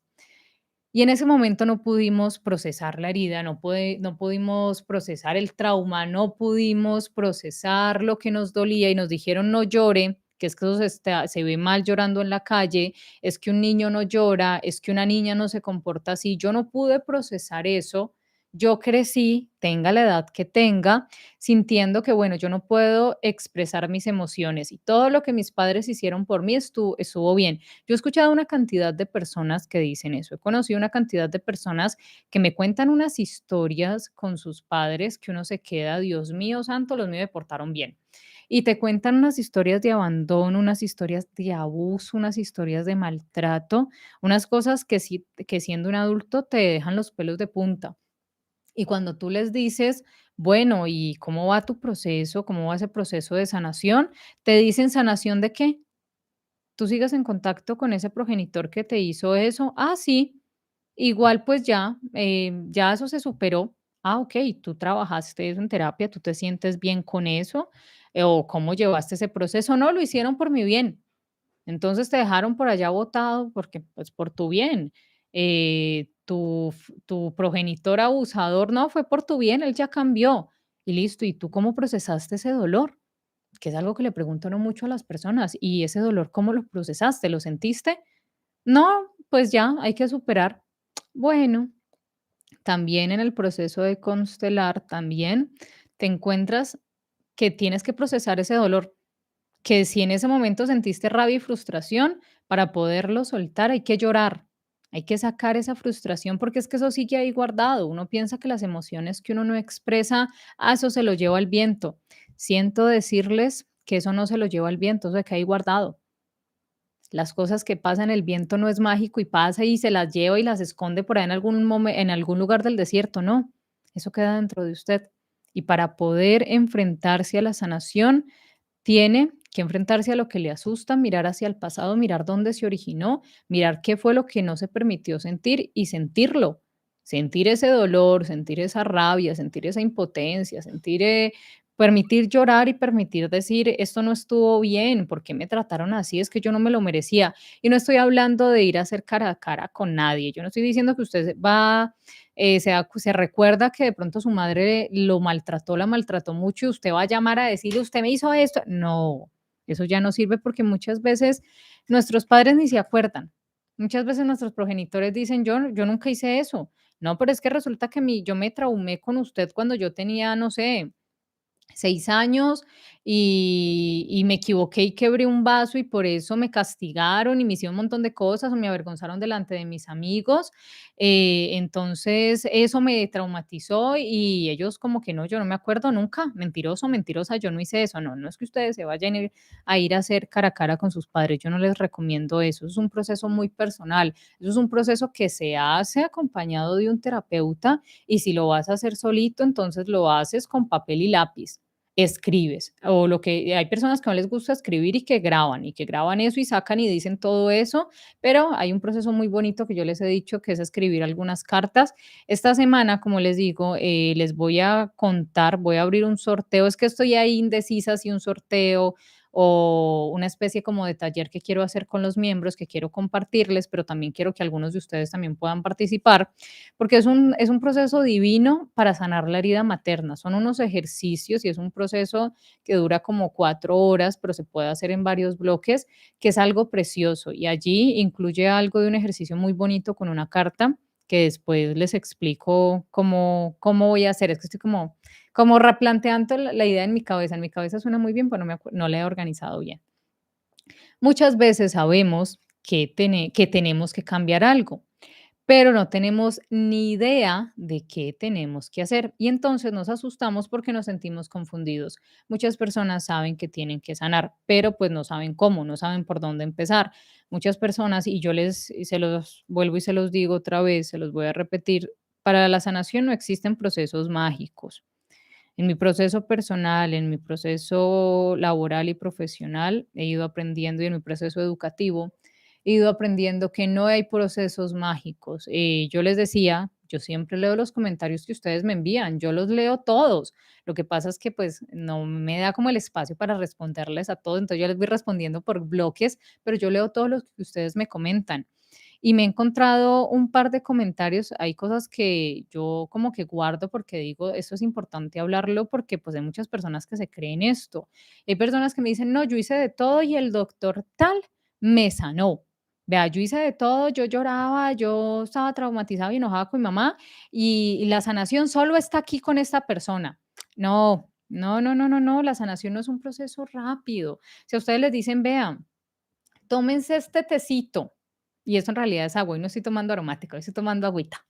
y en ese momento no pudimos procesar la herida, no pudimos procesar el trauma, no pudimos procesar lo que nos dolía y nos dijeron no llore, que es que eso se ve mal llorando en la calle, es que un niño no llora, es que una niña no se comporta así. Yo no pude procesar eso. Yo crecí, tenga la edad que tenga, sintiendo que, bueno, yo no puedo expresar mis emociones y todo lo que mis padres hicieron por mí estuvo bien. Yo he escuchado una cantidad de personas que dicen eso. He conocido una cantidad de personas que me cuentan unas historias con sus padres que uno se queda, Dios mío santo, los míos me portaron bien. Y te cuentan unas historias de abandono, unas historias de abuso, unas historias de maltrato, unas cosas que, sí, que siendo un adulto te dejan los pelos de punta. Y cuando tú les dices, bueno, ¿y cómo va tu proceso? ¿Cómo va ese proceso de sanación? Te dicen, ¿sanación de qué? ¿Tú sigues en contacto con ese progenitor que te hizo eso? Ah, sí. Igual, pues ya, ya eso se superó. Ah, ok, tú trabajaste eso en terapia, tú te sientes bien con eso, o cómo llevaste ese proceso. No, lo hicieron por mi bien. Entonces te dejaron por allá botado porque, pues, por tu bien. Tu progenitor abusador, no, fue por tu bien, él ya cambió. Y listo. ¿Y tú cómo procesaste ese dolor? Que es algo que le pregunto no mucho a las personas. ¿Y ese dolor cómo lo procesaste? ¿Lo sentiste? No, pues ya, hay que superar. Bueno, también en el proceso de constelar, también te encuentras que tienes que procesar ese dolor, que si en ese momento sentiste rabia y frustración, para poderlo soltar hay que llorar, hay que sacar esa frustración porque es que eso sigue ahí guardado. Uno piensa que las emociones que uno no expresa, eso se lo lleva el viento. Siento decirles que eso no se lo lleva el viento, eso se queda ahí guardado. Las cosas que pasan, el viento no es mágico y pasa y se las lleva y las esconde por ahí en en algún lugar del desierto, no. Eso queda dentro de usted. Y para poder enfrentarse a la sanación, tiene que enfrentarse a lo que le asusta, mirar hacia el pasado, mirar dónde se originó, mirar qué fue lo que no se permitió sentir y sentirlo. Sentir ese dolor, sentir esa rabia, sentir esa impotencia, permitir llorar y permitir decir, esto no estuvo bien, ¿por qué me trataron así? Es que yo no me lo merecía. Y no estoy hablando de ir a hacer cara a cara con nadie. Yo no estoy diciendo que usted va se recuerda que de pronto su madre lo maltrató, la maltrató mucho y usted va a llamar a decirle, usted me hizo esto. No, eso ya no sirve porque muchas veces nuestros padres ni se acuerdan. Muchas veces nuestros progenitores dicen, yo nunca hice eso. No, pero es que resulta que yo me traumé con usted cuando yo tenía, no sé, 6 años y me equivoqué y quebré un vaso y por eso me castigaron y me hicieron un montón de cosas o me avergonzaron delante de mis amigos. Entonces eso me traumatizó y ellos como que no, yo no me acuerdo nunca, mentiroso, mentirosa, yo no hice eso. No, no es que ustedes se vayan a ir a hacer cara a cara con sus padres, yo no les recomiendo eso, es un proceso muy personal, eso es un proceso que se hace acompañado de un terapeuta y si lo vas a hacer solito, entonces lo haces con papel y lápiz, escribes, o lo que hay personas que no les gusta escribir y que graban eso y sacan y dicen todo eso, pero hay un proceso muy bonito que yo les he dicho que es escribir algunas cartas. Esta semana, como les digo, les voy a contar, voy a abrir un sorteo, es que estoy ahí indecisa si un sorteo o una especie como de taller que quiero hacer con los miembros, que quiero compartirles, pero también quiero que algunos de ustedes también puedan participar porque es un proceso divino para sanar la herida materna. Son unos ejercicios y es un proceso que dura como 4 horas, pero se puede hacer en varios bloques, que es algo precioso. Y allí incluye algo de un ejercicio muy bonito con una carta que después les explico cómo voy a hacer. Es que estoy como replanteando la idea en mi cabeza. En mi cabeza suena muy bien, pero no la he organizado bien. Muchas veces sabemos que tenemos que cambiar algo, pero no tenemos ni idea de qué tenemos que hacer y entonces nos asustamos porque nos sentimos confundidos. Muchas personas saben que tienen que sanar, pero pues no saben cómo, no saben por dónde empezar. Muchas personas, y yo se los vuelvo y se los digo otra vez, se los voy a repetir, para la sanación no existen procesos mágicos. En mi proceso personal, en mi proceso laboral y profesional, he ido aprendiendo y en mi proceso educativo, he ido aprendiendo que no hay procesos mágicos. Yo les decía, yo siempre leo los comentarios que ustedes me envían, yo los leo todos. Lo que pasa es que pues no me da como el espacio para responderles a todos, entonces yo les voy respondiendo por bloques, pero yo leo todos los que ustedes me comentan. Y me he encontrado un par de comentarios, hay cosas que yo como que guardo porque digo, esto es importante hablarlo porque pues hay muchas personas que se creen esto. Hay personas que me dicen, no, yo hice de todo y el doctor tal me sanó. Vea, yo hice de todo, yo lloraba, yo estaba traumatizada y enojada con mi mamá y la sanación solo está aquí con esta persona. No, no, no, no, no, no, la sanación no es un proceso rápido. Si a ustedes les dicen, vean, tómense este tecito, y eso en realidad es agua, y no estoy tomando aromática, hoy estoy tomando agüita,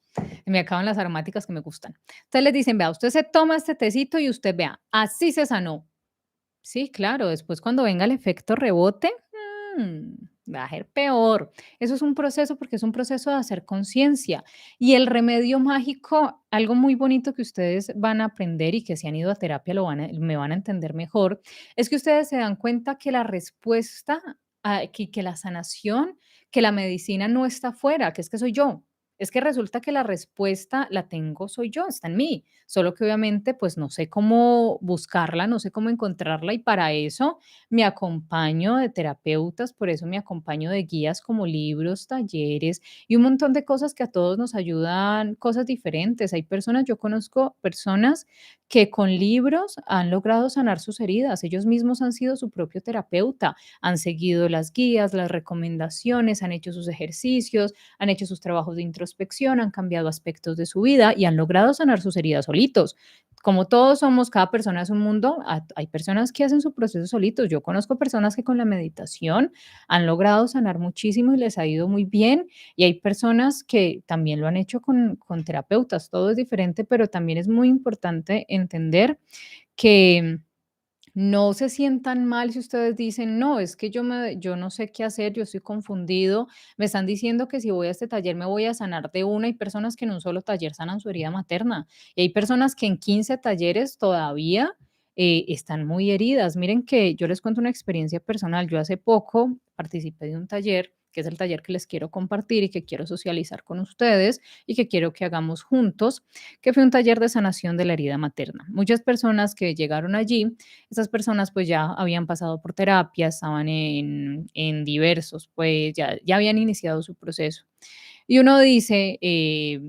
y me acaban las aromáticas que me gustan. Entonces les dicen: "Vea, usted se toma este tecito y usted vea, así se sanó". Sí, claro, después cuando venga el efecto rebote, va a ser peor. Eso es un proceso, porque es un proceso de hacer conciencia. Y el remedio mágico, algo muy bonito que ustedes van a aprender y que si han ido a terapia me van a entender mejor, es que ustedes se dan cuenta que la respuesta, que la sanación, que la medicina no está afuera, que es que soy yo. Es que resulta que la respuesta la tengo soy yo, está en mí. Solo que obviamente, pues, no sé cómo buscarla, no sé cómo encontrarla, y para eso me acompaño de terapeutas, por eso me acompaño de guías como libros, talleres y un montón de cosas que a todos nos ayudan, cosas diferentes. Yo conozco personas que con libros han logrado sanar sus heridas, ellos mismos han sido su propio terapeuta, han seguido las guías, las recomendaciones, han hecho sus ejercicios, han hecho sus trabajos de introspección, han cambiado aspectos de su vida y han logrado sanar sus heridas solitos. Como todos somos, cada persona es un mundo, hay personas que hacen su proceso solitos. Yo conozco personas que con la meditación han logrado sanar muchísimo y les ha ido muy bien. Y hay personas que también lo han hecho con terapeutas. Todo es diferente, pero también es muy importante entender que no se sientan mal si ustedes dicen: "No, es que yo no sé qué hacer, yo estoy confundido, me están diciendo que si voy a este taller me voy a sanar de una". Hay personas que en un solo taller sanan su herida materna, y hay personas que en 15 talleres todavía, están muy heridas. Miren que yo les cuento una experiencia personal. Yo hace poco participé de un taller, que es el taller que les quiero compartir y que quiero socializar con ustedes y que quiero que hagamos juntos, que fue un taller de sanación de la herida materna. Muchas personas que llegaron allí, esas personas pues ya habían pasado por terapia, estaban en diversos, pues ya habían iniciado su proceso. Y uno dice,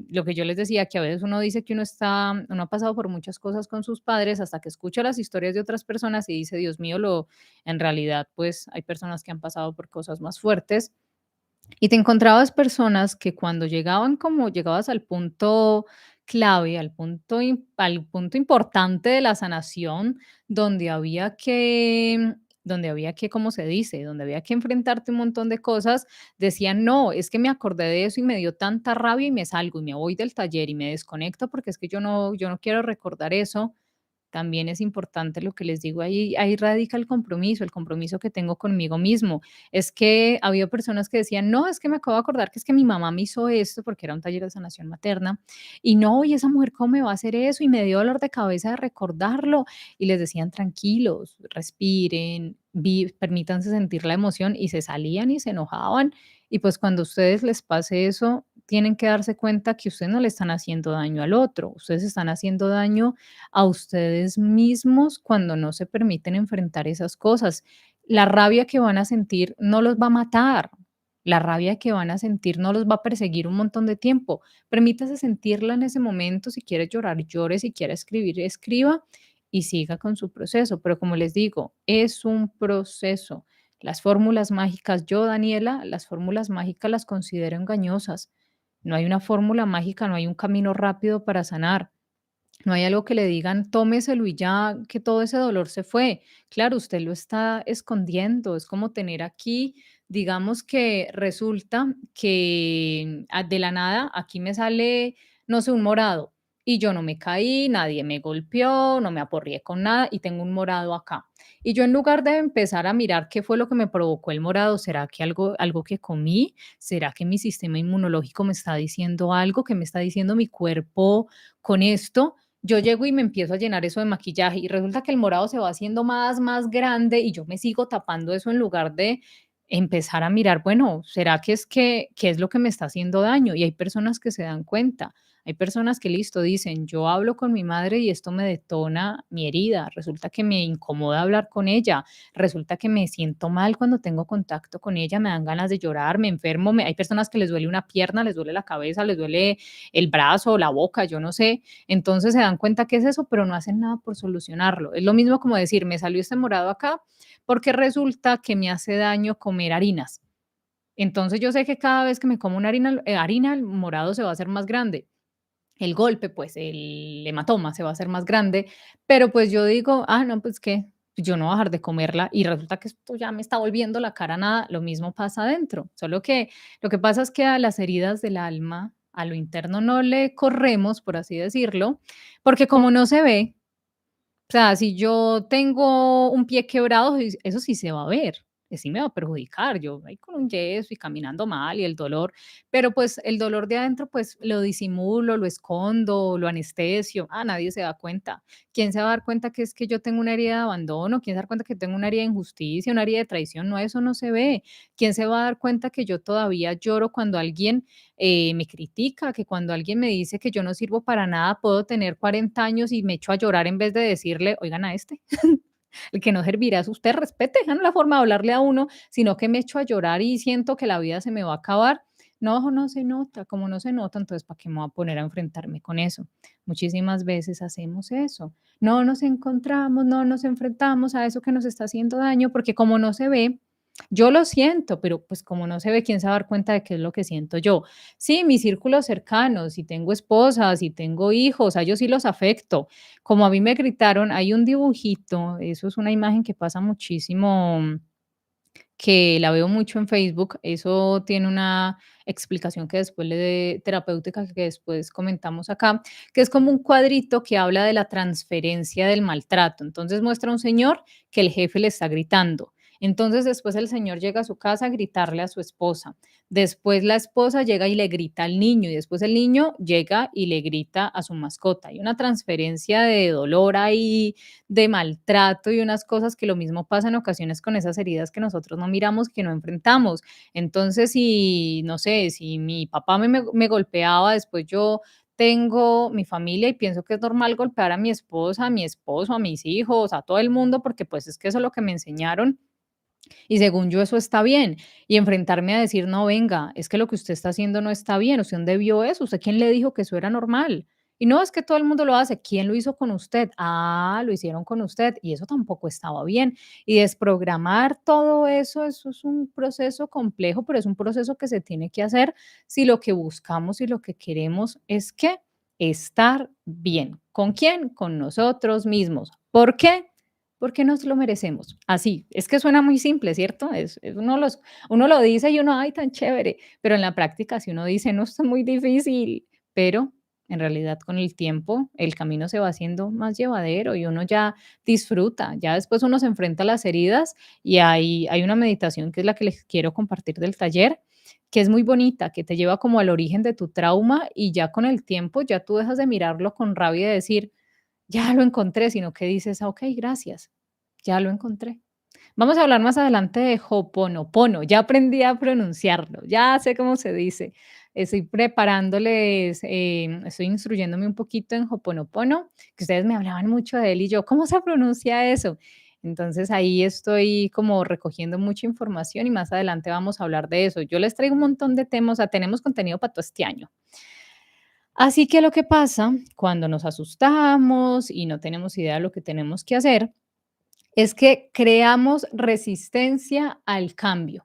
lo que yo les decía, que a veces uno dice que uno ha pasado por muchas cosas con sus padres hasta que escucha las historias de otras personas y dice, Dios mío, en realidad pues hay personas que han pasado por cosas más fuertes y te encontrabas personas que cuando llegabas al punto clave, al punto importante de la sanación, donde había que, ¿cómo se dice? Donde había que enfrentarte a un montón de cosas, decían: "No, es que me acordé de eso y me dio tanta rabia y me salgo y me voy del taller y me desconecto porque es que yo no quiero recordar eso". También es importante lo que les digo, ahí radica el compromiso que tengo conmigo mismo. Es que había personas que decían: "No, es que me acabo de acordar que es que mi mamá me hizo esto", porque era un taller de sanación materna, y no, y esa mujer cómo me va a hacer eso, y me dio dolor de cabeza de recordarlo. Y les decían: "Tranquilos, respiren, permítanse sentir la emoción", y se salían y se enojaban. Y pues cuando a ustedes les pase eso, tienen que darse cuenta que ustedes no le están haciendo daño al otro, ustedes están haciendo daño a ustedes mismos cuando no se permiten enfrentar esas cosas. La rabia que van a sentir no los va a matar. La rabia que van a sentir no los va a perseguir un montón de tiempo. Permítase sentirla en ese momento. Si quiere llorar, llore. Si quiere escribir, escriba y siga con su proceso. Pero como les digo, es un proceso. Las fórmulas mágicas, yo, Daniela, las fórmulas mágicas las considero engañosas. No hay una fórmula mágica, no hay un camino rápido para sanar. No hay algo que le digan: "Tómeselo y ya, que todo ese dolor se fue". Claro, usted lo está escondiendo, es como tener aquí, digamos que resulta que, de la nada aquí me sale, no sé, un morado, y yo no me caí, nadie me golpeó, no me aporreé con nada y tengo un morado acá. Y yo en lugar de empezar a mirar qué fue lo que me provocó el morado, ¿será que algo que comí? ¿Será que mi sistema inmunológico me está diciendo algo? ¿Qué me está diciendo mi cuerpo con esto? Yo llego y me empiezo a llenar eso de maquillaje y resulta que el morado se va haciendo más grande y yo me sigo tapando eso en lugar de empezar a mirar, bueno, ¿será que es que qué es lo que me está haciendo daño? Y hay personas que se dan cuenta. Hay personas que listo, dicen, yo hablo con mi madre y esto me detona mi herida, resulta que me incomoda hablar con ella, resulta que me siento mal cuando tengo contacto con ella, me dan ganas de llorar, me enfermo, hay personas que les duele una pierna, les duele la cabeza, les duele el brazo, la boca, yo no sé, entonces se dan cuenta que es eso, pero no hacen nada por solucionarlo. Es lo mismo como decir, me salió este morado acá porque resulta que me hace daño comer harinas. Entonces yo sé que cada vez que me como una harina, el morado se va a hacer más grande. El golpe, pues el hematoma se va a hacer más grande, pero pues yo digo, ah, no, pues qué, yo no voy a dejar de comerla y resulta que esto ya me está volviendo la cara nada, lo mismo pasa adentro, solo que lo que pasa es que a las heridas del alma, a lo interno no le corremos, por así decirlo, porque como no se ve, o sea, si yo tengo un pie quebrado, eso sí se va a ver, sí me va a perjudicar, yo ahí con un yeso y caminando mal y el dolor, pero pues el dolor de adentro, pues lo disimulo, lo escondo, lo anestesio, nadie se da cuenta. ¿Quién se va a dar cuenta que es que yo tengo una herida de abandono? ¿Quién se va a dar cuenta que tengo una herida de injusticia, una herida de traición? No, eso no se ve. ¿Quién se va a dar cuenta que yo todavía lloro cuando alguien me critica, que cuando alguien me dice que yo no sirvo para nada, puedo tener 40 años y me echo a llorar en vez de decirle, oigan a este, el que no servirá es usted, respete, esa no es la forma de hablarle a uno, sino que me echo a llorar y siento que la vida se me va a acabar. No, no se nota, como no se nota, entonces ¿para qué me voy a poner a enfrentarme con eso? Muchísimas veces hacemos eso. No nos encontramos, no nos enfrentamos a eso que nos está haciendo daño, porque como no se ve, yo lo siento, pero pues como no se ve, ¿quién se va a dar cuenta de qué es lo que siento yo? Sí, mis círculos cercanos, si tengo esposas, si tengo hijos, a ellos sí los afecto. Como a mí me gritaron, hay un dibujito, eso es una imagen que pasa muchísimo, que la veo mucho en Facebook, eso tiene una explicación que después le dé terapéutica, que después comentamos acá, que es como un cuadrito que habla de la transferencia del maltrato. Entonces muestra a un señor que el jefe le está gritando. Entonces después el señor llega a su casa a gritarle a su esposa. Después la esposa llega y le grita al niño y después el niño llega y le grita a su mascota. Hay una transferencia de dolor ahí, de maltrato y unas cosas que lo mismo pasa en ocasiones con esas heridas que nosotros no miramos, que no enfrentamos. Entonces, si, no sé, si mi papá me golpeaba, después yo tengo mi familia y pienso que es normal golpear a mi esposa, a mi esposo, a mis hijos, a todo el mundo, porque pues es que eso es lo que me enseñaron y según yo eso está bien. Y enfrentarme a decir, no, venga, es que lo que usted está haciendo no está bien, usted dónde vio eso, usted quién le dijo que eso era normal. Y no es que todo el mundo lo hace, ¿quién lo hizo con usted? Ah, lo hicieron con usted y eso tampoco estaba bien. Y desprogramar todo eso es un proceso complejo, pero es un proceso que se tiene que hacer si lo que buscamos y lo que queremos es que estar bien. ¿Con quién? Con nosotros mismos. ¿Por qué? Porque nos lo merecemos. Así, es que suena muy simple, ¿cierto? Uno lo dice y uno, ay, tan chévere, pero en la práctica, si uno dice, no, esto es muy difícil, pero en realidad con el tiempo el camino se va haciendo más llevadero y uno ya disfruta, ya después uno se enfrenta a las heridas y hay una meditación que es la que les quiero compartir del taller, que es muy bonita, que te lleva como al origen de tu trauma y ya con el tiempo ya tú dejas de mirarlo con rabia y decir, ya lo encontré, sino que dices, ah, ok, gracias, ya lo encontré. Vamos a hablar más adelante de Ho'oponopono. Ya aprendí a pronunciarlo, ya sé cómo se dice. Estoy preparándoles, estoy instruyéndome un poquito en Ho'oponopono, que ustedes me hablaban mucho de él y yo, ¿cómo se pronuncia eso? Entonces ahí estoy como recogiendo mucha información y más adelante vamos a hablar de eso. Yo les traigo un montón de temas, o sea, tenemos contenido para todo este año. Así que lo que pasa cuando nos asustamos y no tenemos idea de lo que tenemos que hacer es que creamos resistencia al cambio.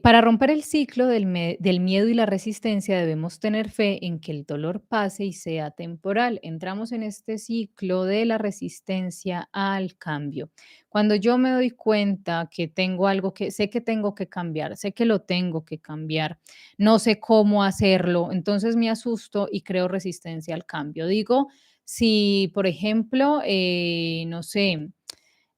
Para romper el ciclo del miedo y la resistencia debemos tener fe en que el dolor pase y sea temporal. Entramos en este ciclo de la resistencia al cambio. Cuando yo me doy cuenta que tengo algo que sé que tengo que cambiar, sé que lo tengo que cambiar, no sé cómo hacerlo, entonces me asusto y creo resistencia al cambio. Digo, si por ejemplo, no sé,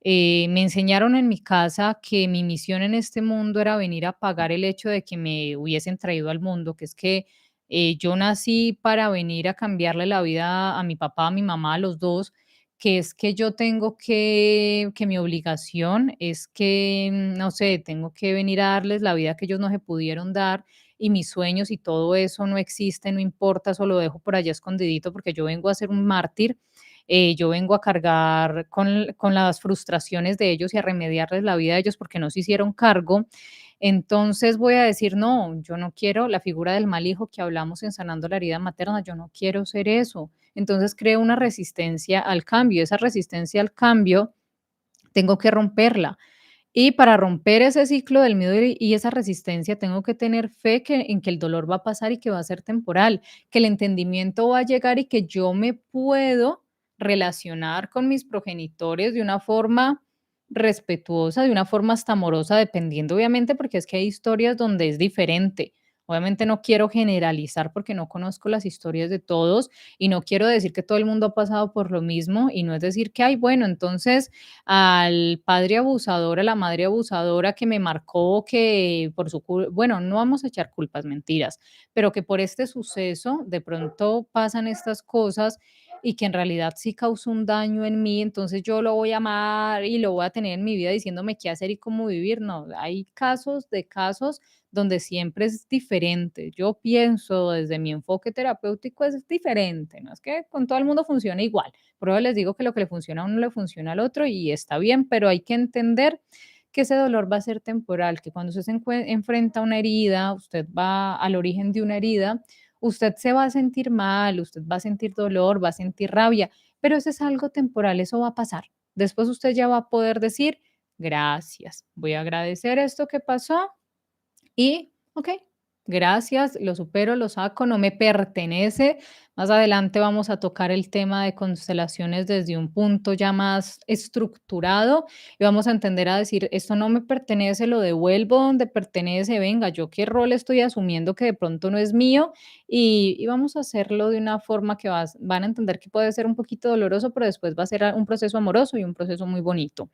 me enseñaron en mi casa que mi misión en este mundo era venir a pagar el hecho de que me hubiesen traído al mundo, que es que yo nací para venir a cambiarle la vida a mi papá, a mi mamá, a los dos, que es que yo tengo que mi obligación es que, no sé, tengo que venir a darles la vida que ellos no se pudieron dar y mis sueños y todo eso no existe, no importa, eso lo dejo por allá escondidito porque yo vengo a ser un mártir, yo vengo a cargar con las frustraciones de ellos y a remediarles la vida de ellos porque no se hicieron cargo. Entonces voy a decir, no, yo no quiero la figura del mal hijo que hablamos en Sanando la herida materna, yo no quiero ser eso. Entonces creo una resistencia al cambio. Esa resistencia al cambio tengo que romperla. Y para romper ese ciclo del miedo y esa resistencia, tengo que tener fe en que el dolor va a pasar y que va a ser temporal, que el entendimiento va a llegar y que yo me puedo relacionar con mis progenitores de una forma respetuosa, de una forma hasta amorosa, dependiendo obviamente, porque es que hay historias donde es diferente. Obviamente no quiero generalizar porque no conozco las historias de todos y no quiero decir que todo el mundo ha pasado por lo mismo y no es decir que, ay, bueno, entonces al padre abusador, a la madre abusadora que me marcó, que por su bueno, no vamos a echar culpas, mentiras, pero que por este suceso de pronto pasan estas cosas y que en realidad sí causó un daño en mí, entonces yo lo voy a amar y lo voy a tener en mi vida diciéndome qué hacer y cómo vivir. No, hay casos de casos donde siempre es diferente. Yo pienso desde mi enfoque terapéutico es diferente, no es que con todo el mundo funcione igual. Por eso les digo que lo que le funciona a uno le funciona al otro y está bien, pero hay que entender que ese dolor va a ser temporal, que cuando usted enfrenta a una herida, usted va al origen de una herida, usted se va a sentir mal, usted va a sentir dolor, va a sentir rabia, pero eso es algo temporal, eso va a pasar. Después usted ya va a poder decir, gracias, voy a agradecer esto que pasó y, okey, gracias, lo supero, lo saco, no me pertenece. Más adelante vamos a tocar el tema de constelaciones desde un punto ya más estructurado y vamos a entender a decir: "Esto no me pertenece, lo devuelvo donde pertenece, venga, yo qué rol estoy asumiendo que de pronto no es mío", y vamos a hacerlo de una forma que van a entender que puede ser un poquito doloroso, pero después va a ser un proceso amoroso y un proceso muy bonito.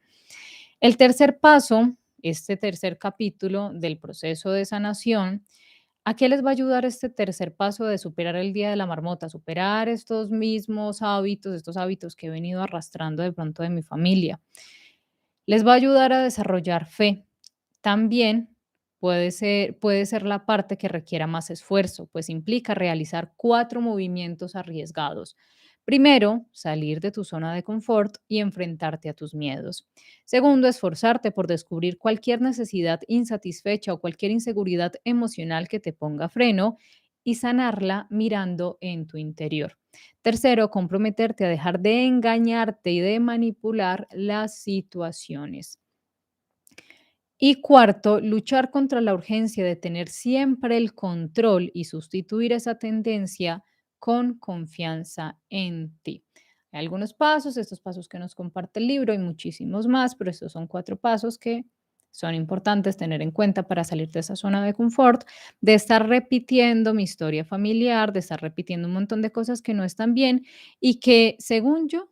El tercer paso, este tercer capítulo del proceso de sanación, ¿a qué les va a ayudar este tercer paso de superar el día de la marmota? Superar estos mismos hábitos, estos hábitos que he venido arrastrando de pronto de mi familia. Les va a ayudar a desarrollar fe. También puede ser la parte que requiera más esfuerzo, pues implica realizar 4 movimientos arriesgados. Primero, salir de tu zona de confort y enfrentarte a tus miedos. Segundo, esforzarte por descubrir cualquier necesidad insatisfecha o cualquier inseguridad emocional que te ponga freno y sanarla mirando en tu interior. Tercero, comprometerte a dejar de engañarte y de manipular las situaciones. Y cuarto, luchar contra la urgencia de tener siempre el control y sustituir esa tendencia con confianza en ti. Hay algunos pasos, estos pasos que nos comparte el libro y muchísimos más, pero estos son 4 pasos que son importantes tener en cuenta para salir de esa zona de confort, de estar repitiendo mi historia familiar, de estar repitiendo un montón de cosas que no están bien y que, según yo,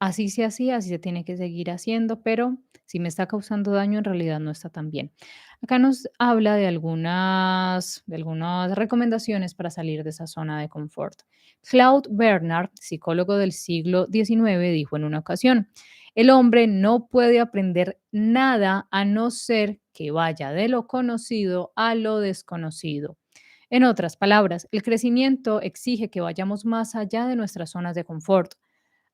así se hacía, así se tiene que seguir haciendo, pero si me está causando daño, en realidad no está tan bien. Acá nos habla de algunas recomendaciones para salir de esa zona de confort. Claude Bernard, psicólogo del siglo XIX, dijo en una ocasión, el hombre no puede aprender nada a no ser que vaya de lo conocido a lo desconocido. En otras palabras, el crecimiento exige que vayamos más allá de nuestras zonas de confort.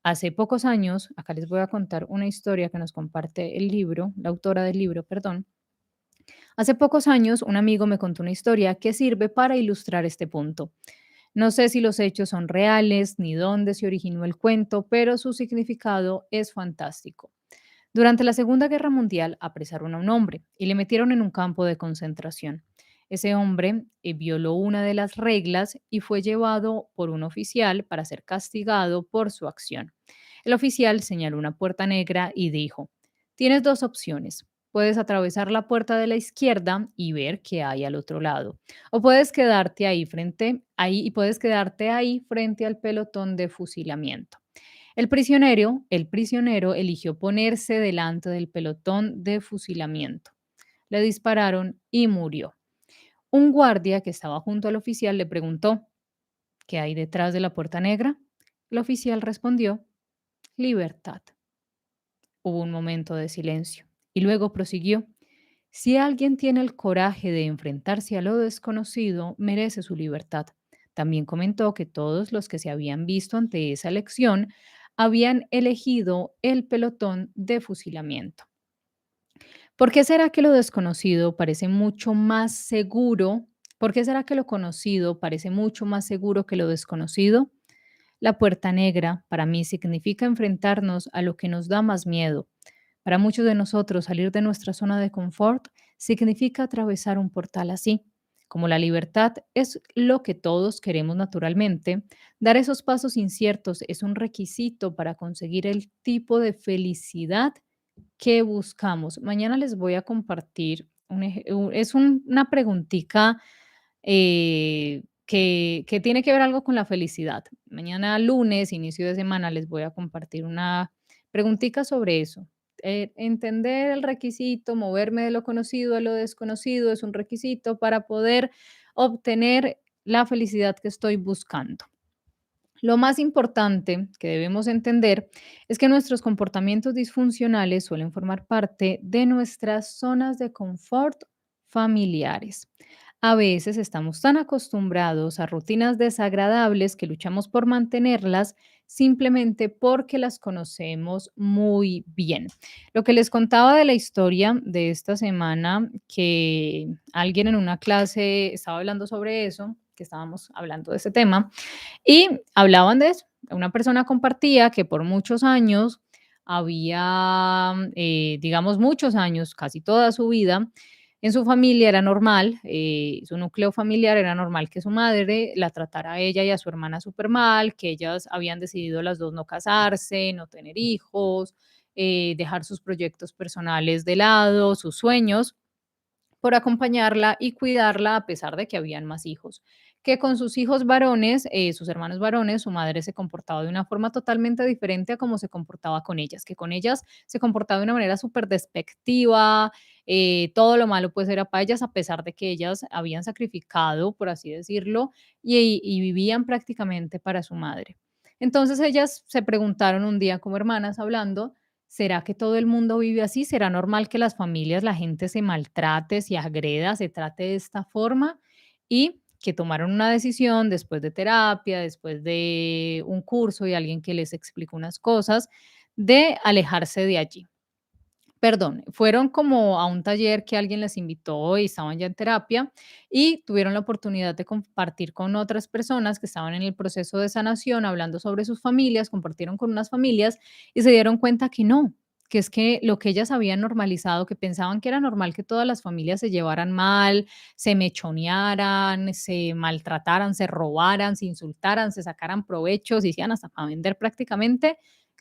Hace pocos años, acá les voy a contar una historia que nos comparte el libro, la autora del libro, perdón. Hace pocos años, un amigo me contó una historia que sirve para ilustrar este punto. No sé si los hechos son reales ni dónde se originó el cuento, pero su significado es fantástico. Durante la Segunda Guerra Mundial apresaron a un hombre y le metieron en un campo de concentración. Ese hombre violó una de las reglas y fue llevado por un oficial para ser castigado por su acción. El oficial señaló una puerta negra y dijo, tienes dos opciones. Puedes atravesar la puerta de la izquierda y ver qué hay al otro lado. O puedes quedarte ahí frente al pelotón de fusilamiento. El prisionero eligió ponerse delante del pelotón de fusilamiento. Le dispararon y murió. Un guardia que estaba junto al oficial le preguntó, ¿qué hay detrás de la puerta negra? El oficial respondió, libertad. Hubo un momento de silencio y luego prosiguió, si alguien tiene el coraje de enfrentarse a lo desconocido, merece su libertad. También comentó que todos los que se habían visto ante esa elección habían elegido el pelotón de fusilamiento. ¿Por qué será que lo desconocido parece mucho más seguro? ¿Por qué será que lo conocido parece mucho más seguro que lo desconocido? La puerta negra para mí significa enfrentarnos a lo que nos da más miedo. Para muchos de nosotros salir de nuestra zona de confort significa atravesar un portal así. Como la libertad es lo que todos queremos naturalmente, dar esos pasos inciertos es un requisito para conseguir el tipo de felicidad que buscamos. Mañana les voy a compartir una preguntita que tiene que ver algo con la felicidad. Mañana lunes, inicio de semana, les voy a compartir una preguntita sobre eso. Entender el requisito, moverme de lo conocido a lo desconocido es un requisito para poder obtener la felicidad que estoy buscando. Lo más importante que debemos entender es que nuestros comportamientos disfuncionales suelen formar parte de nuestras zonas de confort familiares. A veces estamos tan acostumbrados a rutinas desagradables que luchamos por mantenerlas simplemente porque las conocemos muy bien. Lo que les contaba de la historia de esta semana, que alguien en una clase estaba hablando sobre eso, que estábamos hablando de ese tema, y hablaban de eso. Una persona compartía que por muchos años había, digamos, muchos años, casi toda su vida, en su familia era normal, su núcleo familiar era normal que su madre la tratara a ella y a su hermana súper mal, que ellas habían decidido las dos no casarse, no tener hijos, dejar sus proyectos personales de lado, sus sueños, por acompañarla y cuidarla a pesar de que habían más hijos. Que con sus hijos varones, sus hermanos varones, su madre se comportaba de una forma totalmente diferente a cómo se comportaba con ellas, que con ellas se comportaba de una manera súper despectiva, todo lo malo pues era para ellas, a pesar de que ellas habían sacrificado, por así decirlo, y vivían prácticamente para su madre. Entonces ellas se preguntaron un día como hermanas hablando, ¿será que todo el mundo vive así? ¿Será normal que las familias, la gente se maltrate, se agreda, se trate de esta forma? Y que tomaron una decisión después de terapia, después de un curso y alguien que les explicó unas cosas, de alejarse de allí. Perdón, fueron como a un taller que alguien les invitó y estaban ya en terapia y tuvieron la oportunidad de compartir con otras personas que estaban en el proceso de sanación, hablando sobre sus familias, compartieron con unas familias y se dieron cuenta que no. que es que lo que ellas habían normalizado, que pensaban que era normal que todas las familias se llevaran mal, se mechonearan, se maltrataran, se robaran, se insultaran, se sacaran provechos, se hicieran hasta para vender prácticamente,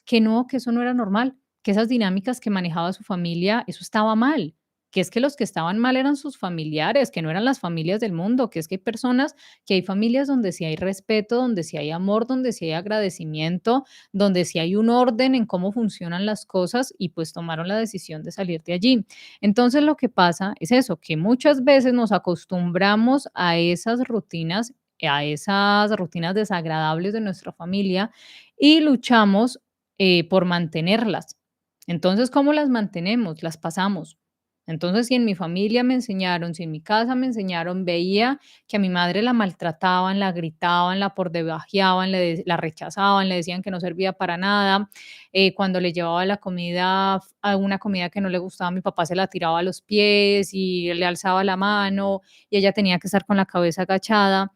que no, que eso no era normal, que esas dinámicas que manejaba su familia, eso estaba mal, que es que los que estaban mal eran sus familiares, que no eran las familias del mundo, que es que hay personas, que hay familias donde sí hay respeto, donde sí hay amor, donde sí hay agradecimiento, donde sí hay un orden en cómo funcionan las cosas y pues tomaron la decisión de salir de allí. Entonces lo que pasa es eso, que muchas veces nos acostumbramos a esas rutinas desagradables de nuestra familia y luchamos por mantenerlas. Entonces, ¿cómo las mantenemos? Las pasamos. Entonces, si en mi familia me enseñaron, si en mi casa me enseñaron, veía que a mi madre la maltrataban, la gritaban, la por debajeaban, la rechazaban, le decían que no servía para nada. Cuando le llevaba la comida, alguna comida que no le gustaba, mi papá se la tiraba a los pies y le alzaba la mano y ella tenía que estar con la cabeza agachada.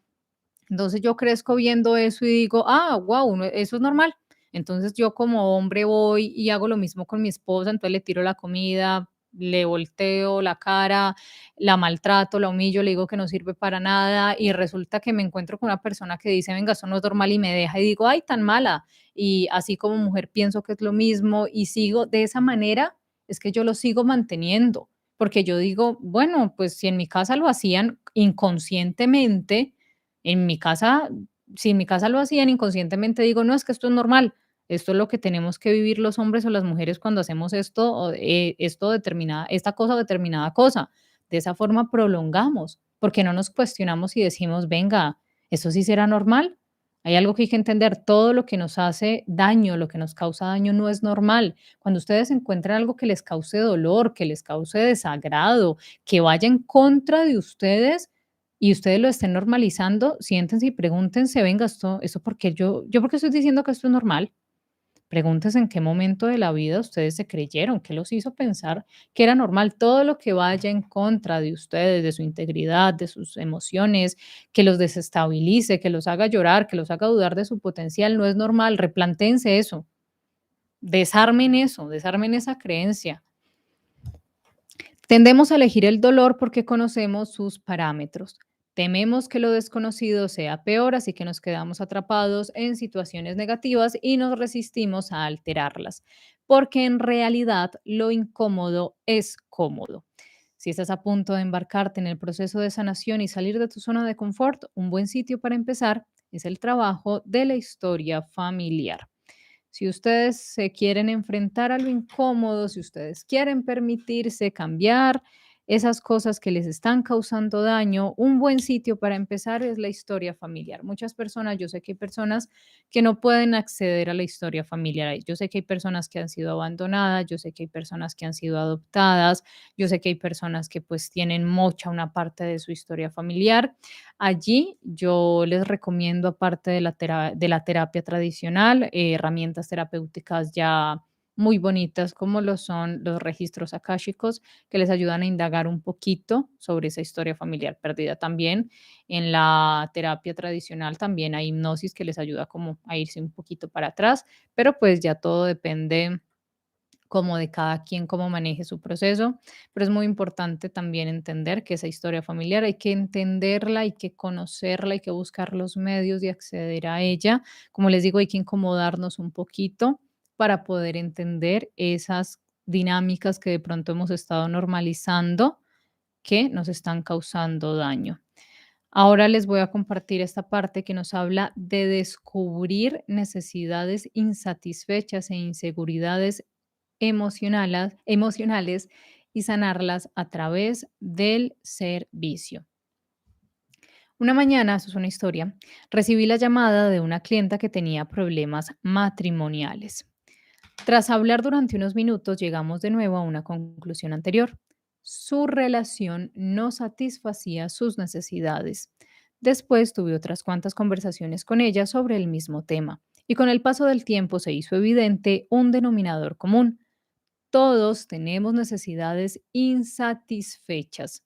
Entonces yo crezco viendo eso y digo, wow, eso es normal. Entonces yo como hombre voy y hago lo mismo con mi esposa, entonces le tiro la comida, le volteo la cara, la maltrato, la humillo, le digo que no sirve para nada y resulta que me encuentro con una persona que dice, venga, eso no es normal y me deja y digo, ay, tan mala. Y así como mujer pienso que es lo mismo y sigo de esa manera, es que yo lo sigo manteniendo, porque yo digo, bueno, pues si en mi casa lo hacían inconscientemente, en mi casa, si en mi casa lo hacían inconscientemente, digo: "No, es que esto es normal, esto es lo que tenemos que vivir los hombres o las mujeres cuando hacemos esto, o, esto determinada esta cosa o determinada cosa". De esa forma prolongamos, porque no nos cuestionamos y decimos: "Venga, ¿eso sí será normal?". Hay algo que hay que entender, todo lo que nos hace daño, lo que nos causa daño no es normal. Cuando ustedes encuentran algo que les cause dolor, que les cause desagrado, que vaya en contra de ustedes, y ustedes lo estén normalizando, siéntense y pregúntense, venga, esto porque yo porque estoy diciendo que esto es normal. Pregúntense en qué momento de la vida ustedes se creyeron, qué los hizo pensar que era normal. Todo lo que vaya en contra de ustedes, de su integridad, de sus emociones, que los desestabilice, que los haga llorar, que los haga dudar de su potencial, no es normal. Replantéense eso, desarmen esa creencia. Tendemos a elegir el dolor porque conocemos sus parámetros. Tememos que lo desconocido sea peor, así que nos quedamos atrapados en situaciones negativas y nos resistimos a alterarlas, porque en realidad lo incómodo es cómodo. Si estás a punto de embarcarte en el proceso de sanación y salir de tu zona de confort, un buen sitio para empezar es el trabajo de la historia familiar. Si ustedes se quieren enfrentar a lo incómodo, si ustedes quieren permitirse cambiar esas cosas que les están causando daño, un buen sitio para empezar es la historia familiar. Muchas personas, yo sé que hay personas que no pueden acceder a la historia familiar. Yo sé que hay personas que han sido abandonadas, yo sé que hay personas que han sido adoptadas, yo sé que hay personas que pues tienen mucha una parte de su historia familiar. Allí yo les recomiendo, aparte de la terapia tradicional, herramientas terapéuticas ya muy bonitas como lo son los registros akáshicos, que les ayudan a indagar un poquito sobre esa historia familiar perdida. También en la terapia tradicional también hay hipnosis que les ayuda como a irse un poquito para atrás, pero pues ya todo depende como de cada quien, cómo maneje su proceso, pero es muy importante también entender que esa historia familiar hay que entenderla, hay que conocerla, hay que buscar los medios de acceder a ella. Como les digo, hay que incomodarnos un poquito para poder entender esas dinámicas que de pronto hemos estado normalizando que nos están causando daño. Ahora les voy a compartir esta parte que nos habla de descubrir necesidades insatisfechas e inseguridades emocionales y sanarlas a través del servicio. Una mañana, eso es una historia, recibí la llamada de una clienta que tenía problemas matrimoniales. Tras hablar durante unos minutos, llegamos de nuevo a una conclusión anterior. Su relación no satisfacía sus necesidades. Después tuve otras cuantas conversaciones con ella sobre el mismo tema, y con el paso del tiempo se hizo evidente un denominador común. Todos tenemos necesidades insatisfechas,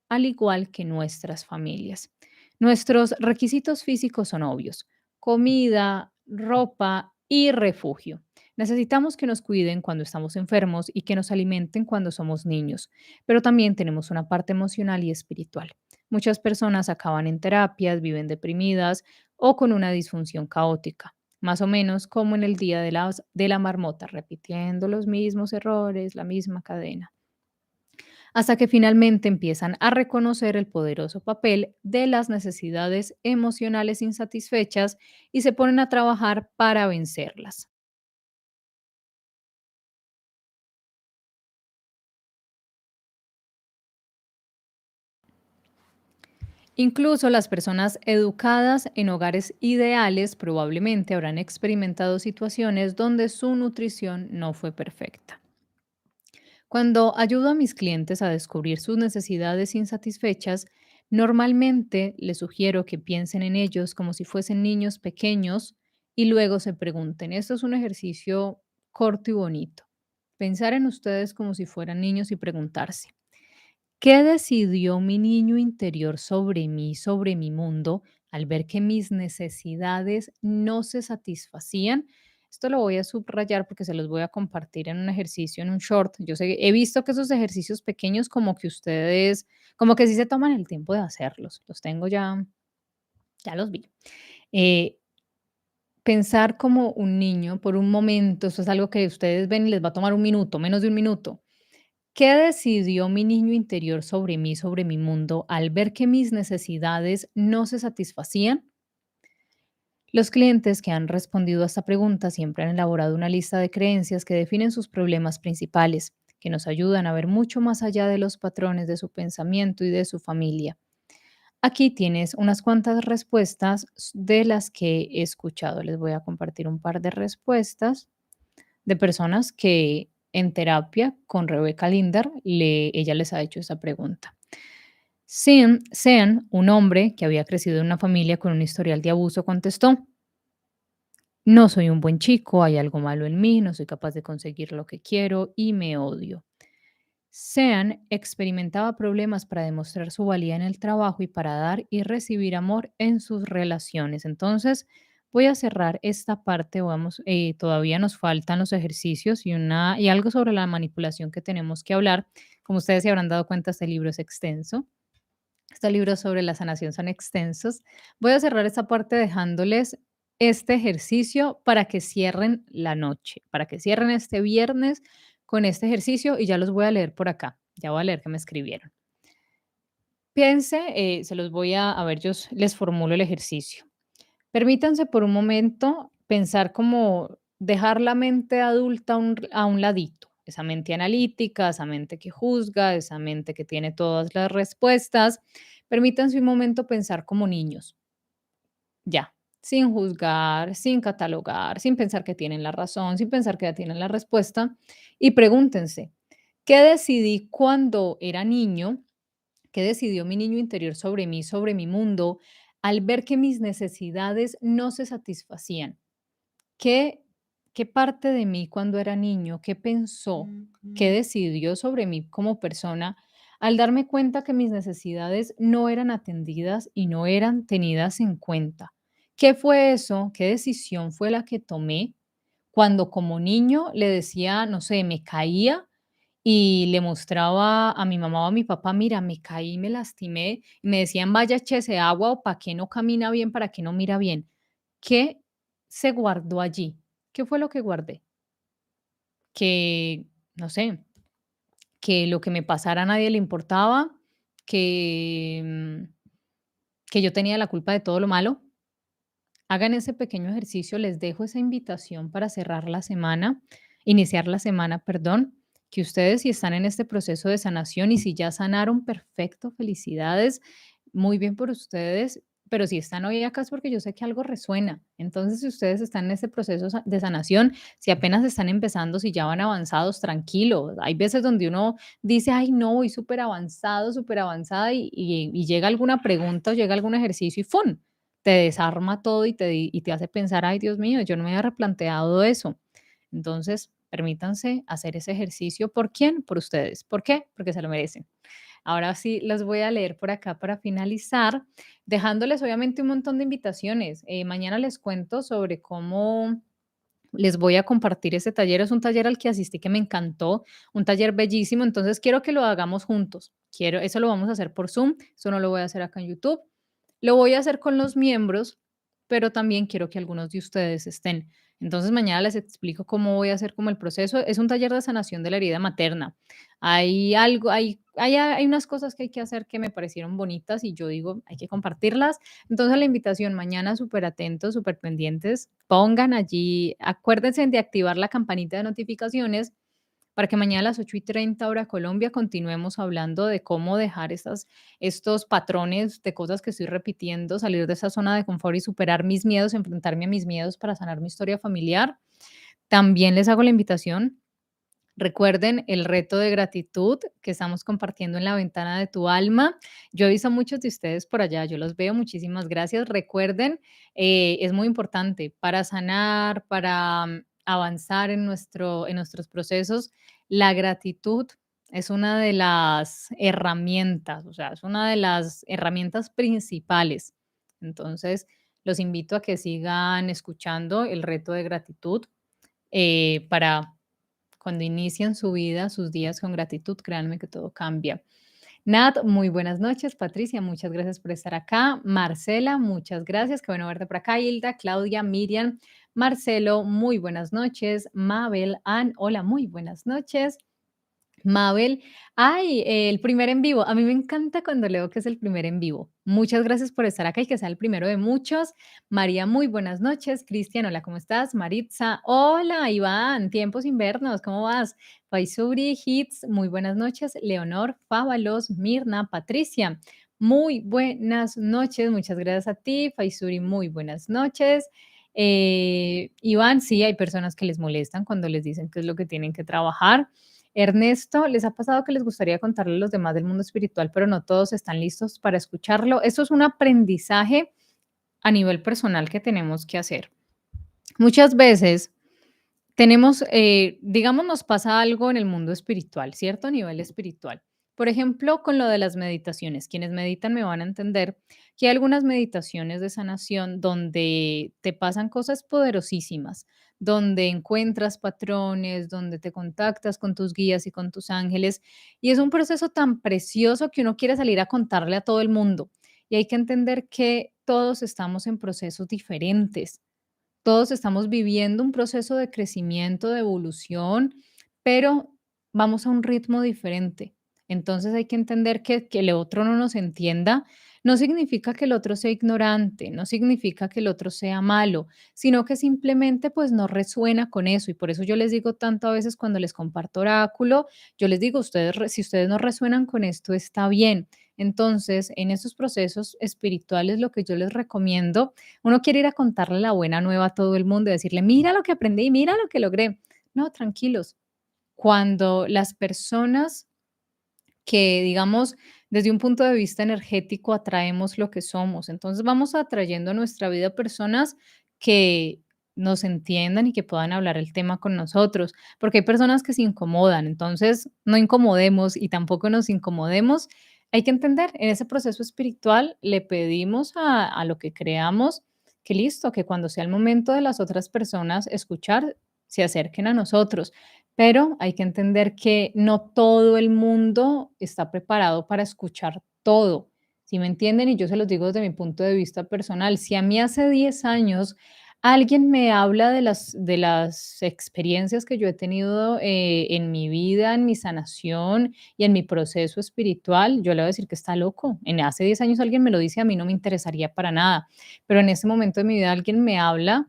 al igual que nuestras familias. Nuestros requisitos físicos son obvios: comida, ropa y refugio. Necesitamos que nos cuiden cuando estamos enfermos y que nos alimenten cuando somos niños, pero también tenemos una parte emocional y espiritual. Muchas personas acaban en terapias, viven deprimidas o con una disfunción caótica, más o menos como en el día de la marmota, repitiendo los mismos errores, la misma cadena, hasta que finalmente empiezan a reconocer el poderoso papel de las necesidades emocionales insatisfechas y se ponen a trabajar para vencerlas. Incluso las personas educadas en hogares ideales probablemente habrán experimentado situaciones donde su nutrición no fue perfecta. Cuando ayudo a mis clientes a descubrir sus necesidades insatisfechas, normalmente les sugiero que piensen en ellos como si fuesen niños pequeños y luego se pregunten, esto es un ejercicio corto y bonito, pensar en ustedes como si fueran niños y preguntarse, ¿qué decidió mi niño interior sobre mí, sobre mi mundo, al ver que mis necesidades no se satisfacían? Esto lo voy a subrayar porque se los voy a compartir en un ejercicio, en un short. Yo sé, he visto que esos ejercicios pequeños como que ustedes, como que sí se toman el tiempo de hacerlos. Los tengo ya, ya los vi. Eh, Pensar como un niño por un momento, eso es algo que ustedes ven y les va a tomar un minuto, menos de un minuto. ¿Qué decidió mi niño interior sobre mí, sobre mi mundo, al ver que mis necesidades no se satisfacían? Los clientes que han respondido a esta pregunta siempre han elaborado una lista de creencias que definen sus problemas principales, que nos ayudan a ver mucho más allá de los patrones de su pensamiento y de su familia. Aquí tienes unas cuantas respuestas de las que he escuchado. Les voy a compartir un par de respuestas de personas que en terapia con Rebecca Linder, ella les ha hecho esa pregunta. Sean, un hombre que había crecido en una familia con un historial de abuso, contestó, no soy un buen chico, hay algo malo en mí, no soy capaz de conseguir lo que quiero y me odio. Sean experimentaba problemas para demostrar su valía en el trabajo y para dar y recibir amor en sus relaciones. Entonces, voy a cerrar esta parte. Vamos, todavía nos faltan los ejercicios y algo sobre la manipulación que tenemos que hablar. Como ustedes se habrán dado cuenta, este libro es extenso. Estos libros sobre la sanación son extensos. Voy a cerrar esta parte dejándoles este ejercicio para que cierren la noche, para que cierren este viernes con este ejercicio y ya los voy a leer por acá. Ya voy a leer que me escribieron. Piense, se los voy a ver, yo les formulo el ejercicio. Permítanse por un momento pensar como dejar la mente adulta a un ladito, esa mente analítica, esa mente que juzga, esa mente que tiene todas las respuestas. Permítanse un momento pensar como niños, ya, sin juzgar, sin catalogar, sin pensar que tienen la razón, sin pensar que ya tienen la respuesta. Y pregúntense, ¿qué decidí cuando era niño? ¿Qué decidió mi niño interior sobre mí, sobre mi mundo, al ver que mis necesidades no se satisfacían? ¿Qué, qué parte de mí cuando era niño, qué pensó, qué decidió sobre mí como persona al darme cuenta que mis necesidades no eran atendidas y no eran tenidas en cuenta? ¿Qué fue eso? ¿Qué decisión fue la que tomé cuando como niño le decía, no sé, me caía y le mostraba a mi mamá o a mi papá, mira, me caí, me lastimé, y me decían, vaya, échese agua o para qué no camina bien, para qué no mira bien? ¿Qué se guardó allí? ¿Qué fue lo que guardé? Que, no sé, que lo que me pasara a nadie le importaba, que, que yo tenía la culpa de todo lo malo. Hagan ese pequeño ejercicio, les dejo esa invitación para cerrar la semana, iniciar la semana, perdón, que ustedes si están en este proceso de sanación y si ya sanaron, perfecto, felicidades, muy bien por ustedes, pero si están hoy acá es porque yo sé que algo resuena. Entonces, si ustedes están en este proceso de sanación, si apenas están empezando, si ya van avanzados, tranquilos. Hay veces donde uno dice, ay, no, voy súper avanzado, súper avanzada y llega alguna pregunta o llega algún ejercicio y ¡fum! Te desarma todo y te hace pensar, ay, Dios mío, yo no me había replanteado eso. Entonces, permítanse hacer ese ejercicio. ¿Por quién? Por ustedes. ¿Por qué? Porque se lo merecen. Ahora sí, los voy a leer por acá para finalizar, dejándoles obviamente un montón de invitaciones. Mañana les cuento sobre cómo Les voy a compartir ese taller. Es un taller al que asistí que me encantó, un taller bellísimo. Entonces quiero que lo hagamos juntos. Quiero, eso lo vamos a hacer por Zoom. Eso no lo voy a hacer acá en YouTube. Lo voy a hacer con los miembros, pero también quiero que algunos de ustedes estén. Entonces mañana les explico cómo voy a hacer como el proceso. Es un taller de sanación de la herida materna. Hay algo, hay unas cosas que hay que hacer que me parecieron bonitas y yo digo, hay que compartirlas. Entonces la invitación mañana, súper atentos, súper pendientes, pongan allí, acuérdense de activar la campanita de notificaciones para que mañana a las 8:30 hora Colombia continuemos hablando de cómo dejar estos patrones de cosas que estoy repitiendo, salir de esa zona de confort y superar mis miedos, enfrentarme a mis miedos para sanar mi historia familiar. También les hago la invitación. Recuerden el reto de gratitud que estamos compartiendo en la ventana de tu alma. Yo he visto a muchos de ustedes por allá, yo los veo, muchísimas gracias. Recuerden, es muy importante para sanar, para avanzar en nuestros procesos. La gratitud es una de las herramientas, o sea, es una de las herramientas principales. Entonces, los invito a que sigan escuchando el reto de gratitud para cuando inician su vida, sus días con gratitud, créanme que todo cambia. Nat, muy buenas noches. Patricia, muchas gracias por estar acá. Marcela, muchas gracias. Qué bueno verte por acá. Hilda, Claudia, Miriam, Marcelo, muy buenas noches. Mabel, Ann, hola, muy buenas noches. Mabel, ay, el primer en vivo. A mí me encanta cuando leo que es el primer en vivo. Muchas gracias por estar acá y que sea el primero de muchos. María, muy buenas noches. Cristian, hola, ¿cómo estás? Maritza, hola, Iván, tiempos sin vernos, ¿cómo vas? Faisuri, Hits, muy buenas noches. Leonor, Fábalos, Mirna, Patricia, muy buenas noches. Muchas gracias a ti. Faisuri, muy buenas noches. Iván, sí, hay personas que les molestan cuando les dicen qué es lo que tienen que trabajar. Ernesto, ¿les ha pasado que les gustaría contarle a los demás del mundo espiritual, pero no todos están listos para escucharlo? Eso es un aprendizaje a nivel personal que tenemos que hacer. Muchas veces tenemos, digamos, nos pasa algo en el mundo espiritual, ¿cierto? A nivel espiritual. Por ejemplo, con lo de las meditaciones. Quienes meditan me van a entender que hay algunas meditaciones de sanación donde te pasan cosas poderosísimas, donde encuentras patrones, donde te contactas con tus guías y con tus ángeles. Y es un proceso tan precioso que uno quiere salir a contarle a todo el mundo. Y hay que entender que todos estamos en procesos diferentes, todos estamos viviendo un proceso de crecimiento, de evolución, pero vamos a un ritmo diferente. Entonces hay que entender que el otro no nos entienda, no significa que el otro sea ignorante, no significa que el otro sea malo, sino que simplemente pues no resuena con eso. Y por eso yo les digo tanto a veces cuando les comparto oráculo, yo les digo, si ustedes no resuenan con esto, está bien. Entonces, en esos procesos espirituales, lo que yo les recomiendo, uno quiere ir a contarle la buena nueva a todo el mundo y decirle, mira lo que aprendí, mira lo que logré. No, tranquilos. Cuando las personas que, digamos, desde un punto de vista energético atraemos lo que somos, entonces vamos atrayendo a nuestra vida personas que nos entiendan y que puedan hablar el tema con nosotros, porque hay personas que se incomodan, entonces no incomodemos y tampoco nos incomodemos. Hay que entender, en ese proceso espiritual le pedimos a lo que creamos que listo, que cuando sea el momento de las otras personas escuchar, se acerquen a nosotros, pero hay que entender que no todo el mundo está preparado para escuchar todo, ¿sí me entienden? Y yo se los digo desde mi punto de vista personal. Si a mí hace 10 años alguien me habla de las experiencias que yo he tenido en mi vida, en mi sanación y en mi proceso espiritual, yo le voy a decir que está loco. Hace 10 años alguien me lo dice, a mí no me interesaría para nada, pero en este momento de mi vida alguien me habla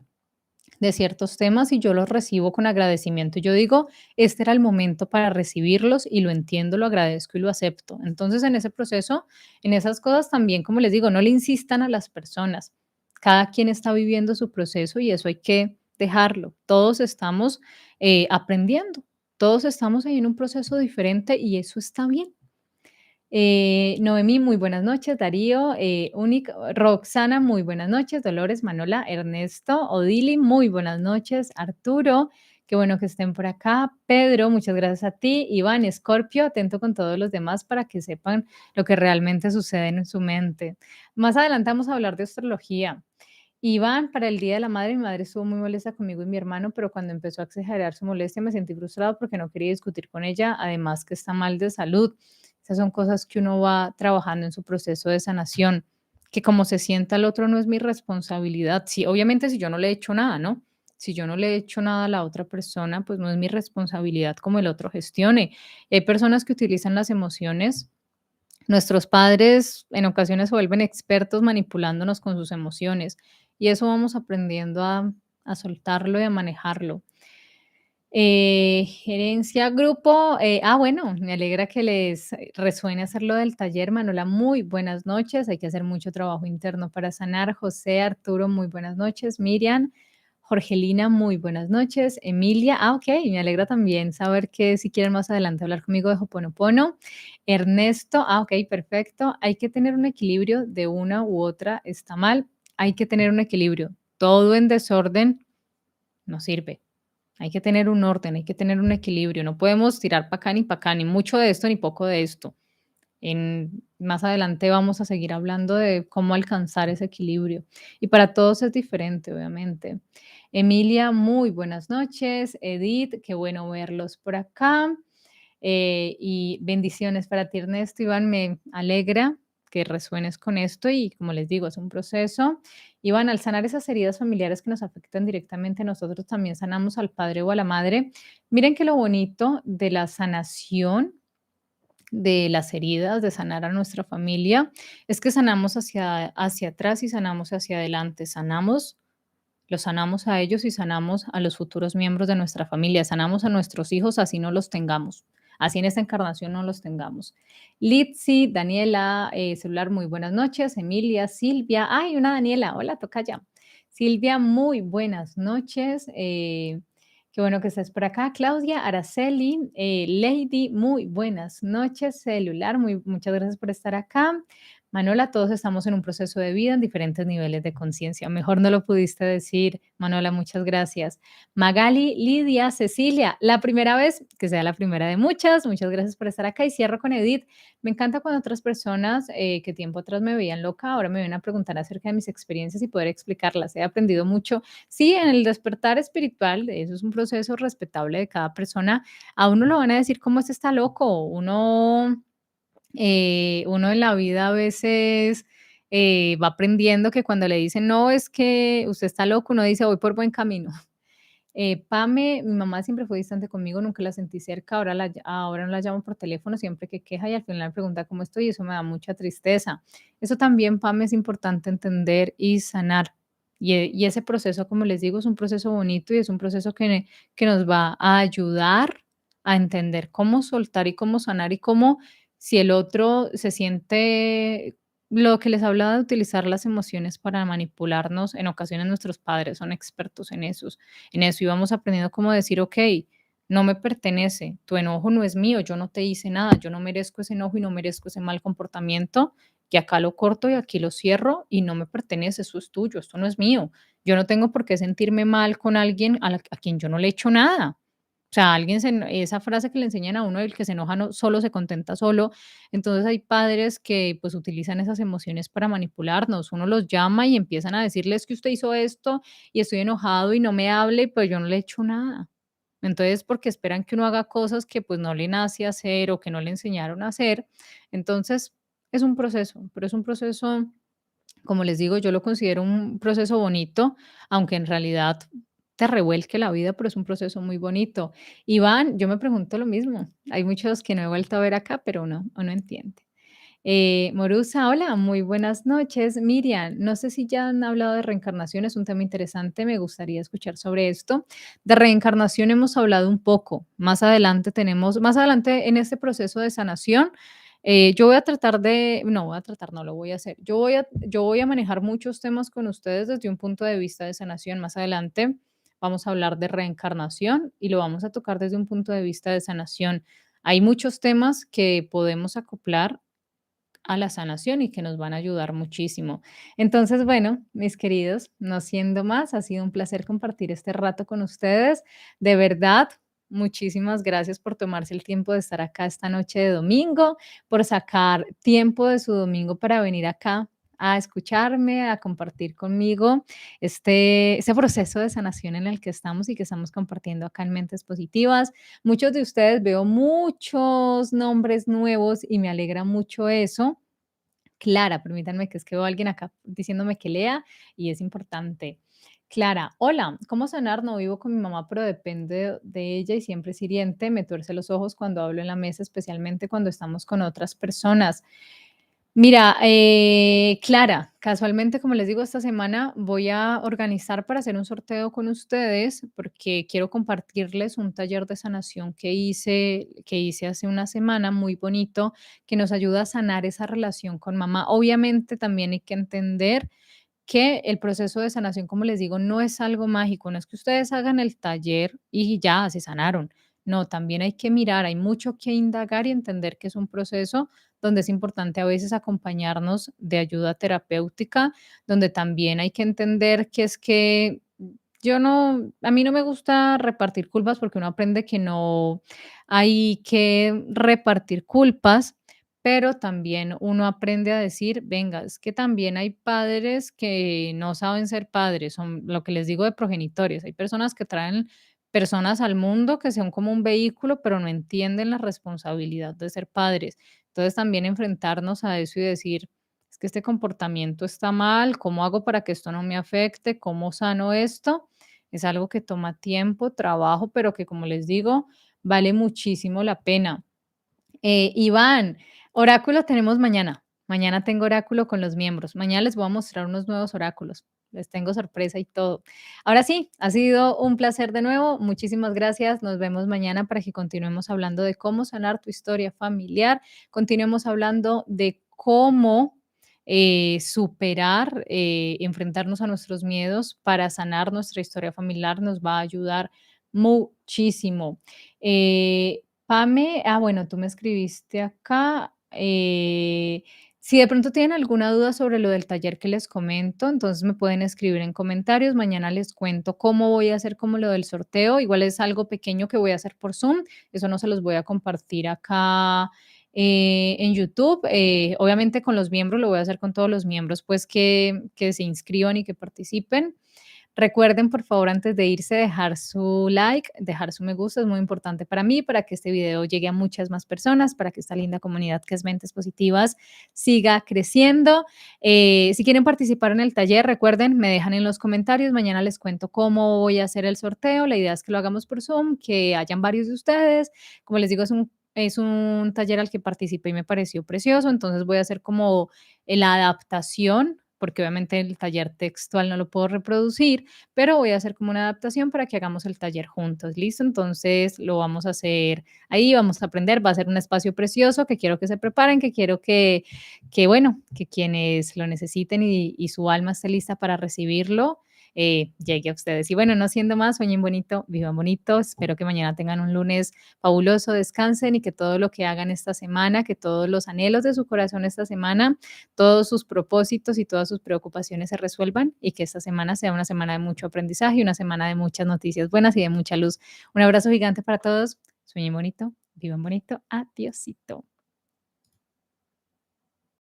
de ciertos temas y yo los recibo con agradecimiento. Yo digo, este era el momento para recibirlos y lo entiendo, lo agradezco y lo acepto. Entonces, en ese proceso, en esas cosas también, como les digo, no le insistan a las personas. Cada quien está viviendo su proceso y eso hay que dejarlo. Todos estamos aprendiendo, todos estamos ahí en un proceso diferente y eso está bien. Noemí, muy buenas noches. Darío, Roxana, muy buenas noches. Dolores, Manola, Ernesto, Odili, muy buenas noches. Arturo, qué bueno que estén por acá. Pedro, muchas gracias a ti. Iván, Escorpio, atento con todos los demás para que sepan lo que realmente sucede en su mente. Más adelante vamos a hablar de astrología. Iván, para el Día de la Madre, mi madre estuvo muy molesta conmigo y mi hermano, pero cuando empezó a exagerar su molestia me sentí frustrado porque no quería discutir con ella, además que está mal de salud. Esas son cosas que uno va trabajando en su proceso de sanación, que como se sienta el otro no es mi responsabilidad. Sí, obviamente si yo no le he hecho nada, ¿no? Si yo no le he hecho nada a la otra persona, pues no es mi responsabilidad como el otro gestione. Hay personas que utilizan las emociones. Nuestros padres en ocasiones se vuelven expertos manipulándonos con sus emociones y eso vamos aprendiendo a soltarlo y a manejarlo. Gerencia, grupo, bueno, me alegra que les resuene hacerlo del taller. Manuela, muy buenas noches. Hay que hacer mucho trabajo interno para sanar. José, Arturo, muy buenas noches. Miriam, Jorgelina, muy buenas noches. Emilia, ok, me alegra también saber que si quieren más adelante hablar conmigo de Hoponopono. Ernesto, ok, perfecto. Hay que tener un equilibrio de una u otra, está mal. Hay que tener un equilibrio. Todo en desorden no sirve. Hay que tener un orden, hay que tener un equilibrio. No podemos tirar para acá, ni mucho de esto, ni poco de esto. Más adelante vamos a seguir hablando de cómo alcanzar ese equilibrio. Y para todos es diferente, obviamente. Emilia, muy buenas noches. Edith, qué bueno verlos por acá. Y bendiciones para ti, Ernesto. Iván, me alegra que resuenes con esto y como les digo, es un proceso. Iván, al sanar esas heridas familiares que nos afectan directamente, nosotros también sanamos al padre o a la madre. Miren que lo bonito de la sanación de las heridas, de sanar a nuestra familia, es que sanamos hacia atrás y sanamos hacia adelante. Los sanamos a ellos y sanamos a los futuros miembros de nuestra familia. Sanamos a nuestros hijos, así no los tengamos. Así en esta encarnación no los tengamos. Litsi, Daniela, celular, muy buenas noches. Emilia, Silvia, ay, una Daniela, hola, toca ya. Silvia, muy buenas noches. Qué bueno que estés por acá. Claudia, Araceli, Lady, muy buenas noches. Celular, muchas gracias por estar acá. Manuela, todos estamos en un proceso de vida en diferentes niveles de conciencia. Mejor no lo pudiste decir, Manuela, muchas gracias. Magali, Lidia, Cecilia, la primera vez, que sea la primera de muchas. Muchas gracias por estar acá y cierro con Edith. Me encanta cuando otras personas que tiempo atrás me veían loca, ahora me vienen a preguntar acerca de mis experiencias y poder explicarlas. He aprendido mucho. Sí, en el despertar espiritual, eso es un proceso respetable de cada persona. A uno lo van a decir, ¿cómo este está loco? Uno en la vida a veces va aprendiendo que cuando le dicen, no, es que usted está loco, uno dice, voy por buen camino. Pame, mi mamá siempre fue distante conmigo, nunca la sentí cerca, ahora no la llamo por teléfono siempre que queja y al final me pregunta cómo estoy y eso me da mucha tristeza. Eso también, Pame, es importante entender y sanar. Y ese proceso, como les digo, es un proceso bonito y es un proceso que nos va a ayudar a entender cómo soltar y cómo sanar y cómo si el otro se siente lo que les hablaba de utilizar las emociones para manipularnos, en ocasiones nuestros padres son expertos en eso y vamos aprendiendo cómo decir, ok, no me pertenece, tu enojo no es mío, yo no te hice nada, yo no merezco ese enojo y no merezco ese mal comportamiento, que acá lo corto y aquí lo cierro y no me pertenece, eso es tuyo, esto no es mío. Yo no tengo por qué sentirme mal con alguien a quien yo no le he hecho nada. O sea, esa frase que le enseñan a uno, el que se enoja no, solo se contenta solo. Entonces hay padres que pues utilizan esas emociones para manipularnos. Uno los llama y empiezan a decirles que usted hizo esto y estoy enojado y no me hable, pues yo no le he hecho nada. Entonces, porque esperan que uno haga cosas que pues no le nace hacer o que no le enseñaron a hacer. Entonces, es un proceso, pero es un proceso, como les digo, yo lo considero un proceso bonito, aunque en realidad te revuelque la vida, pero es un proceso muy bonito. Iván, yo me pregunto lo mismo. Hay muchos que no he vuelto a ver acá, pero uno entiende. Morusa, hola, muy buenas noches. Miriam, no sé si ya han hablado de reencarnación, es un tema interesante, me gustaría escuchar sobre esto. De reencarnación hemos hablado un poco, más adelante en este proceso de sanación, yo voy a tratar no voy a tratar, no lo voy a hacer. Yo voy a manejar muchos temas con ustedes desde un punto de vista de sanación. Más adelante vamos a hablar de reencarnación y lo vamos a tocar desde un punto de vista de sanación. Hay muchos temas que podemos acoplar a la sanación y que nos van a ayudar muchísimo. Entonces, bueno, mis queridos, no siendo más, ha sido un placer compartir este rato con ustedes. De verdad, muchísimas gracias por tomarse el tiempo de estar acá esta noche de domingo, por sacar tiempo de su domingo para venir acá a escucharme, a compartir conmigo este proceso de sanación en el que estamos y que estamos compartiendo acá en Mentes Positivas. Muchos de ustedes veo muchos nombres nuevos y me alegra mucho eso. Clara, permítanme que es que veo a alguien acá diciéndome que lea y es importante. Clara, hola, ¿cómo sanar? No vivo con mi mamá, pero depende de ella y siempre es hiriente. Me tuerce los ojos cuando hablo en la mesa, especialmente cuando estamos con otras personas. Mira, Clara, casualmente, como les digo, esta semana voy a organizar para hacer un sorteo con ustedes porque quiero compartirles un taller de sanación que hice hace una semana, muy bonito, que nos ayuda a sanar esa relación con mamá. Obviamente, también hay que entender que el proceso de sanación, como les digo, no es algo mágico, no es que ustedes hagan el taller y ya se sanaron. No, también hay que mirar, hay mucho que indagar y entender que es un proceso donde es importante a veces acompañarnos de ayuda terapéutica, donde también hay que entender que es que a mí no me gusta repartir culpas porque uno aprende que no hay que repartir culpas, pero también uno aprende a decir, venga, es que también hay padres que no saben ser padres, son lo que les digo de progenitores. Hay personas que traen personas al mundo que son como un vehículo, pero no entienden la responsabilidad de ser padres. Entonces también enfrentarnos a eso y decir, es que este comportamiento está mal, ¿cómo hago para que esto no me afecte? ¿Cómo sano esto? Es algo que toma tiempo, trabajo, pero que como les digo, vale muchísimo la pena. Iván, oráculo tenemos mañana. Mañana tengo oráculo con los miembros. Mañana les voy a mostrar unos nuevos oráculos. Les tengo sorpresa y todo. Ahora sí, ha sido un placer de nuevo. Muchísimas gracias. Nos vemos mañana para que continuemos hablando de cómo sanar tu historia familiar. Continuemos hablando de cómo superar, enfrentarnos a nuestros miedos para sanar nuestra historia familiar. Nos va a ayudar muchísimo. Pame, bueno, tú me escribiste acá. Si de pronto tienen alguna duda sobre lo del taller que les comento, entonces me pueden escribir en comentarios. Mañana les cuento cómo voy a hacer como lo del sorteo. Igual es algo pequeño que voy a hacer por Zoom. Eso no se los voy a compartir acá en YouTube. Obviamente con los miembros, lo voy a hacer con todos los miembros, pues que se inscriban y que participen. Recuerden, por favor, antes de irse, dejar su like, dejar su me gusta, es muy importante para mí, para que este video llegue a muchas más personas, para que esta linda comunidad que es Mentes Positivas siga creciendo. Si quieren participar en el taller, recuerden, me dejan en los comentarios. Mañana les cuento cómo voy a hacer el sorteo. La idea es que lo hagamos por Zoom, que hayan varios de ustedes. Como les digo, es un taller al que participé y me pareció precioso, entonces voy a hacer como la adaptación porque obviamente el taller textual no lo puedo reproducir, pero voy a hacer como una adaptación para que hagamos el taller juntos, ¿listo? Entonces lo vamos a hacer ahí, vamos a aprender, va a ser un espacio precioso que quiero que se preparen, que quiero que bueno, que quienes lo necesiten y su alma esté lista para recibirlo, llegue a ustedes. Y bueno, no siendo más, sueñen bonito, vivan bonito, espero que mañana tengan un lunes fabuloso, descansen y que todo lo que hagan esta semana, que todos los anhelos de su corazón esta semana, todos sus propósitos y todas sus preocupaciones se resuelvan y que esta semana sea una semana de mucho aprendizaje y una semana de muchas noticias buenas y de mucha luz. Un abrazo gigante para todos. Sueñen bonito, vivan bonito. Adiosito.